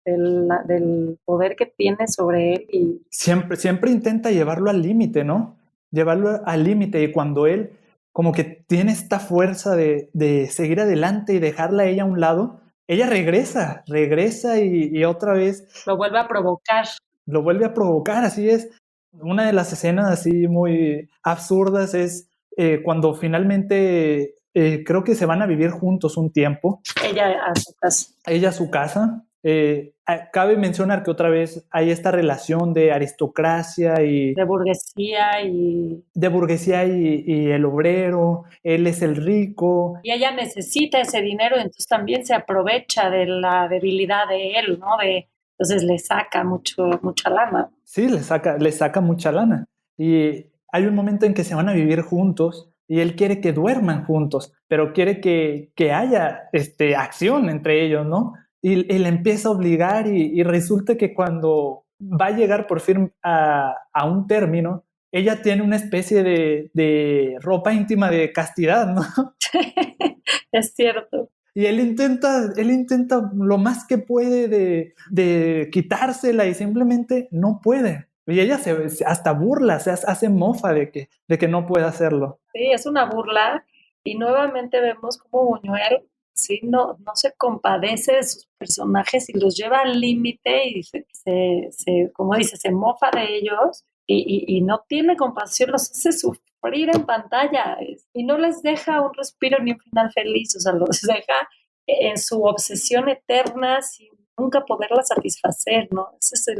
del poder que tiene sobre él. Y siempre intenta llevarlo al límite, ¿no? Llevarlo al límite, y cuando él como que tiene esta fuerza de seguir adelante y dejarla a ella a un lado, ella regresa y otra vez lo vuelve a provocar. Lo vuelve a provocar, así es. Una de las escenas así muy absurdas es cuando finalmente creo que se van a vivir juntos un tiempo. Ella a su casa. Ella a su casa. Cabe mencionar que otra vez hay esta relación de aristocracia y De burguesía y el obrero. Él es el rico. Y ella necesita ese dinero, entonces también se aprovecha de la debilidad de él, ¿no? Entonces le saca mucha lana. Sí, le saca mucha lana. Y hay un momento en que se van a vivir juntos y él quiere que duerman juntos, pero quiere que haya acción entre ellos, ¿no? Y le empieza a obligar y resulta que cuando va a llegar por fin a un término, ella tiene una especie de ropa íntima de castidad, ¿no? Es cierto. Y él intenta lo más que puede de quitársela y simplemente no puede. Y ella hasta burla, se hace mofa de que no puede hacerlo. Sí, es una burla y nuevamente vemos cómo Buñuel sí, no se compadece de sus personajes y los lleva al límite y como dice, se mofa de ellos y no tiene compasión, los hace sufrir en pantalla y no les deja un respiro ni un final feliz, o sea, los deja en su obsesión eterna sin nunca poderla satisfacer, ¿no? Esa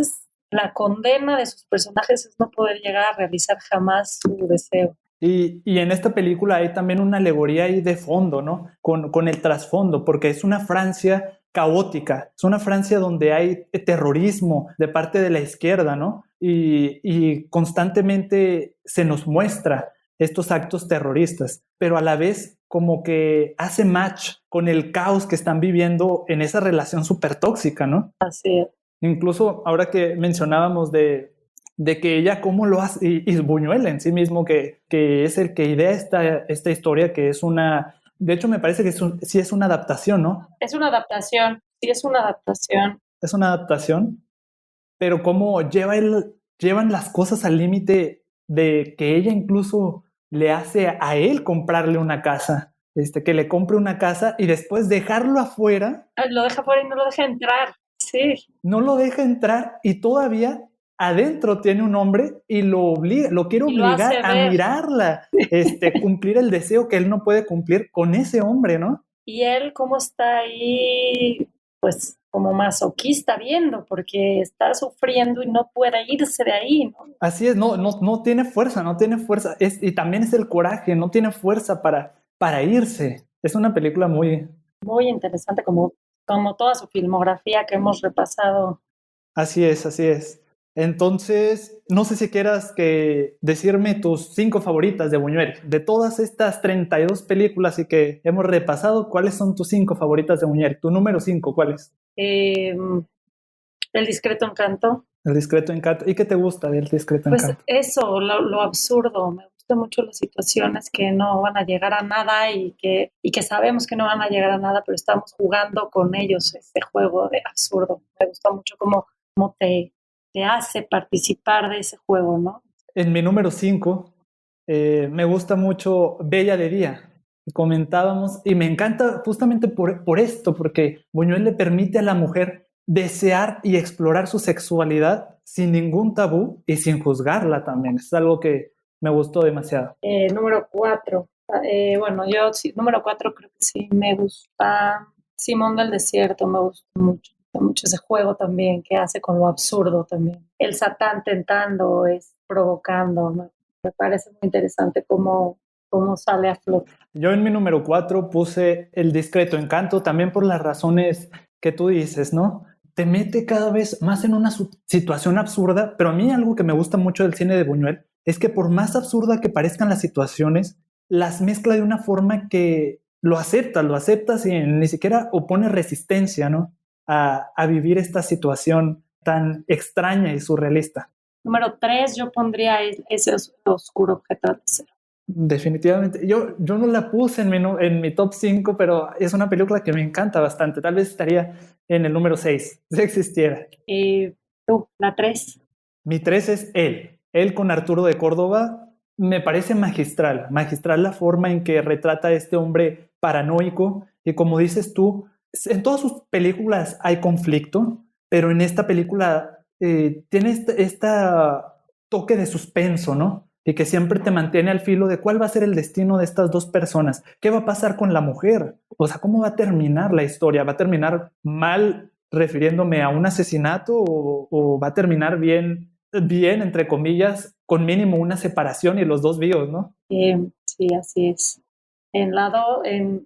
es la condena de sus personajes, es no poder llegar a realizar jamás su deseo. Y en esta película hay también una alegoría ahí de fondo, ¿no? Con el trasfondo, porque es una Francia caótica, es una Francia donde hay terrorismo de parte de la izquierda, ¿no? Y constantemente se nos muestra estos actos terroristas, pero a la vez como que hace match con el caos que están viviendo en esa relación súper tóxica, ¿no? Así es. Incluso ahora que mencionábamos de que ella cómo lo hace, y Buñuel en sí mismo, que es el que idea esta historia, que es de hecho me parece que sí es una adaptación, ¿no? Es una adaptación, sí es una adaptación. Es una adaptación, pero cómo llevan las cosas al límite de que ella incluso le hace a él comprarle una casa, que le compre una casa y después dejarlo afuera. Lo deja fuera y no lo deja entrar, sí. No lo deja entrar y todavía adentro tiene un hombre y lo quiere obligar a mirarla, cumplir el deseo que él no puede cumplir con ese hombre, ¿no? Y él cómo está ahí, pues como masoquista viendo, porque está sufriendo y no puede irse de ahí, ¿no? Así es, no tiene fuerza, y también es el coraje, no tiene fuerza para irse. Es una película muy interesante, como toda su filmografía que hemos repasado. Así es. Entonces, no sé si quieras decirme tus 5 favoritas de Buñuel. De todas estas 32 películas y que hemos repasado, ¿cuáles son tus 5 favoritas de Buñuel? Tu número 5, ¿cuál es? El discreto encanto. El discreto encanto. ¿Y qué te gusta del discreto encanto? Pues eso, lo absurdo. Me gustan mucho las situaciones que no van a llegar a nada y que sabemos que no van a llegar a nada, pero estamos jugando con ellos este juego de absurdo. Me gusta mucho cómo te hace participar de ese juego, ¿no? En mi número 5, me gusta mucho Bella de Día. Comentábamos, y me encanta justamente por esto, porque Buñuel le permite a la mujer desear y explorar su sexualidad sin ningún tabú y sin juzgarla también. Es algo que me gustó demasiado. Número 4. Bueno, yo sí, número 4 creo que sí me gusta Simón del Desierto, me gusta mucho ese juego también que hace con lo absurdo también. El Satán tentando, provocando, me parece muy interesante cómo sale a flote. Yo en mi número 4 puse El discreto encanto, también por las razones que tú dices, ¿no? Te mete cada vez más en una situación absurda, pero a mí algo que me gusta mucho del cine de Buñuel es que por más absurda que parezcan las situaciones, las mezcla de una forma que lo aceptas y ni siquiera opone resistencia, ¿no? A vivir esta situación tan extraña y surrealista. Número 3 yo pondría ese oscuro objeto del deseo. Definitivamente. Yo no la puse en mi top 5, pero es una película que me encanta bastante. Tal vez estaría en el número 6, si existiera. ¿Y tú, la 3? Mi 3 es Él con Arturo de Córdoba. Me parece magistral la forma en que retrata a este hombre paranoico. Y como dices tú, en todas sus películas hay conflicto, pero en esta película tiene esta toque de suspenso, ¿no? y que siempre te mantiene al filo de cuál va a ser el destino de estas dos personas, qué va a pasar con la mujer, o sea, cómo va a terminar la historia, va a terminar mal refiriéndome a un asesinato o va a terminar bien, bien, entre comillas, con mínimo una separación y los dos vivos, ¿no? Sí, así es.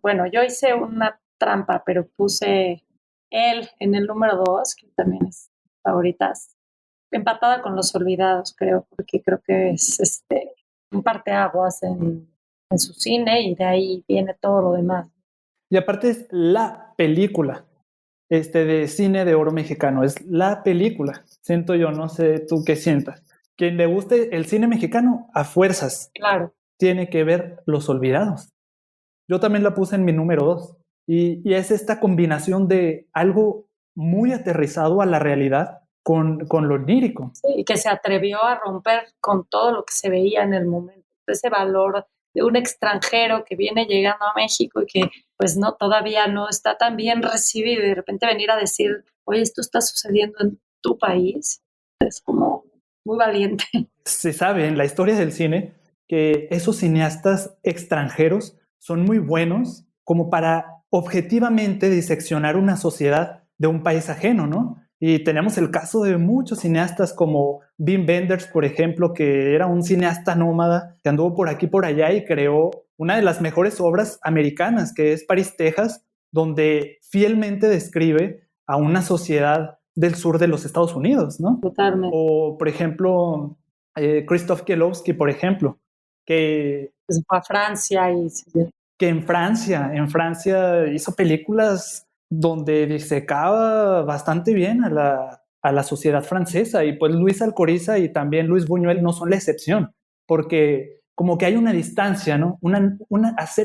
Bueno, yo hice una trampa, pero puse él en el número 2, que también es favoritas, empatada con Los Olvidados, creo, porque creo que es un parteaguas en su cine y de ahí viene todo lo demás. Y aparte es la película de cine de oro mexicano, es la película. Siento yo, no sé tú qué sientas. Quien le guste el cine mexicano, a fuerzas, Claro. tiene que ver Los Olvidados. Yo también la puse en mi número 2. Y es esta combinación de algo muy aterrizado a la realidad con lo lírico. Sí, y que se atrevió a romper con todo lo que se veía en el momento. Ese valor de un extranjero que viene llegando a México y que pues no, todavía no está tan bien recibido y de repente venir a decir, oye, esto está sucediendo en tu país, es como muy valiente. Se sabe en la historia del cine que esos cineastas extranjeros son muy buenos como para objetivamente diseccionar una sociedad de un país ajeno, ¿no? Y tenemos el caso de muchos cineastas como Wim Wenders, por ejemplo, que era un cineasta nómada que anduvo por aquí por allá y creó una de las mejores obras americanas, que es París, Texas, donde fielmente describe a una sociedad del sur de los Estados Unidos, ¿no? Totalmente. O, por ejemplo, Krzysztof Kiełowski, por ejemplo, que, Se fue a Francia y que en Francia hizo películas donde disecaba bastante bien a la sociedad francesa, y pues Luis Alcoriza y también Luis Buñuel no son la excepción, porque como que hay una distancia, ¿no?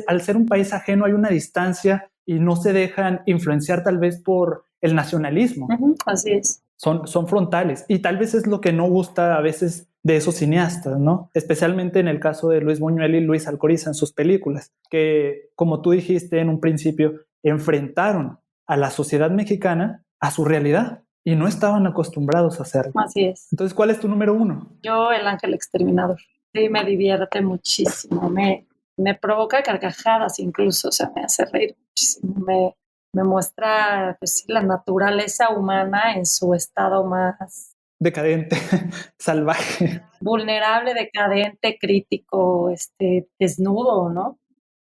Al ser un país ajeno hay una distancia y no se dejan influenciar tal vez por el nacionalismo. Así es. Son frontales, y tal vez es lo que no gusta a veces de esos cineastas, ¿no? Especialmente en el caso de Luis Buñuel y Luis Alcoriza en sus películas, que, como tú dijiste en un principio, enfrentaron a la sociedad mexicana a su realidad y no estaban acostumbrados a hacerlo. Así es. Entonces, ¿cuál es tu número 1? Yo, El Ángel Exterminador. Sí, me divierte muchísimo, me provoca carcajadas incluso, o sea, me hace reír muchísimo, me muestra pues, la naturaleza humana en su estado más decadente, salvaje, vulnerable, decadente, crítico, desnudo, ¿no?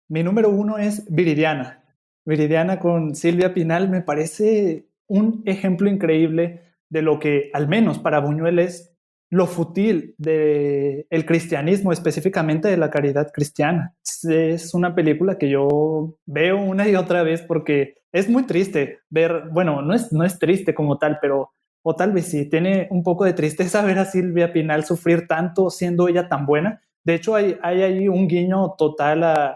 Mi número 1 es Viridiana. Viridiana con Silvia Pinal me parece un ejemplo increíble de lo que, al menos para Buñuel, es lo fútil del cristianismo, específicamente de la caridad cristiana. Es una película que yo veo una y otra vez porque es muy triste ver, bueno, no es triste como tal, pero, o tal vez sí, tiene un poco de tristeza ver a Silvia Pinal sufrir tanto siendo ella tan buena. De hecho, hay ahí un guiño total a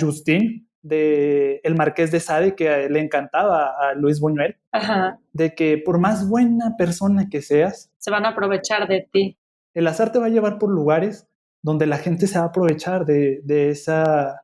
Justin de El Marqués de Sade, que le encantaba a Luis Buñuel. Ajá. De que por más buena persona que seas, se van a aprovechar de ti. El azar te va a llevar por lugares donde la gente se va a aprovechar de esa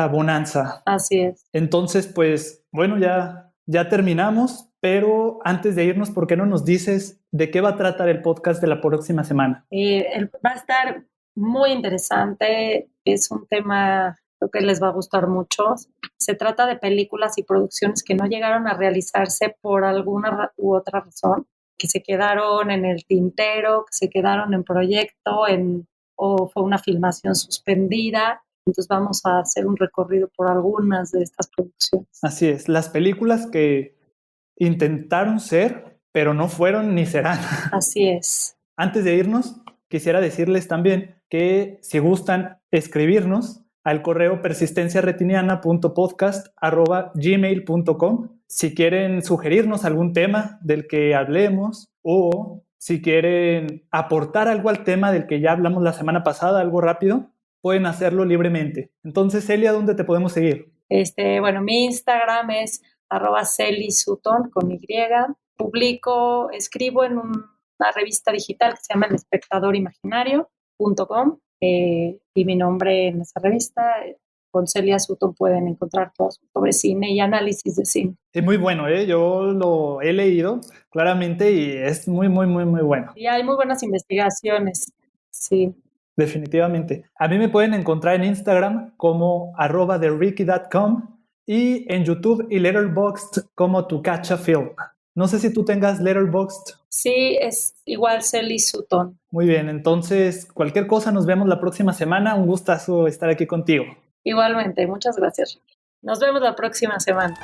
bonanza. Así es. Entonces, pues, bueno, ya terminamos, pero antes de irnos, ¿por qué no nos dices de qué va a tratar el podcast de la próxima semana? Va a estar muy interesante, es un tema creo que les va a gustar mucho. Se trata de películas y producciones que no llegaron a realizarse por alguna u otra razón, que se quedaron en el tintero, que se quedaron en proyecto, o fue una filmación suspendida. Entonces vamos a hacer un recorrido por algunas de estas producciones. Así es, las películas que intentaron ser, pero no fueron ni serán. Así es. Antes de irnos, quisiera decirles también que si gustan escribirnos al correo persistenciaretiniana.podcast@gmail.com si quieren sugerirnos algún tema del que hablemos, o si quieren aportar algo al tema del que ya hablamos la semana pasada, algo rápido, pueden hacerlo libremente. Entonces, Celia, ¿dónde te podemos seguir? Bueno, mi Instagram es @celisutton con Y. Escribo en una revista digital que se llama El Espectador Imaginario.com, y mi nombre en esa revista, con Celia Sutton, pueden encontrar todo sobre cine y análisis de cine. Es muy bueno, yo lo he leído claramente y es muy, muy, muy, muy bueno. Y hay muy buenas investigaciones, sí. definitivamente. A mí me pueden encontrar en Instagram como @thericky.com y en YouTube y Letterboxd como Tucacha Film. No sé si tú tengas Letterboxd. Sí, es igual Sally Sutton. Muy bien, entonces cualquier cosa nos vemos la próxima semana. Un gustazo estar aquí contigo. Igualmente, muchas gracias. Nos vemos la próxima semana.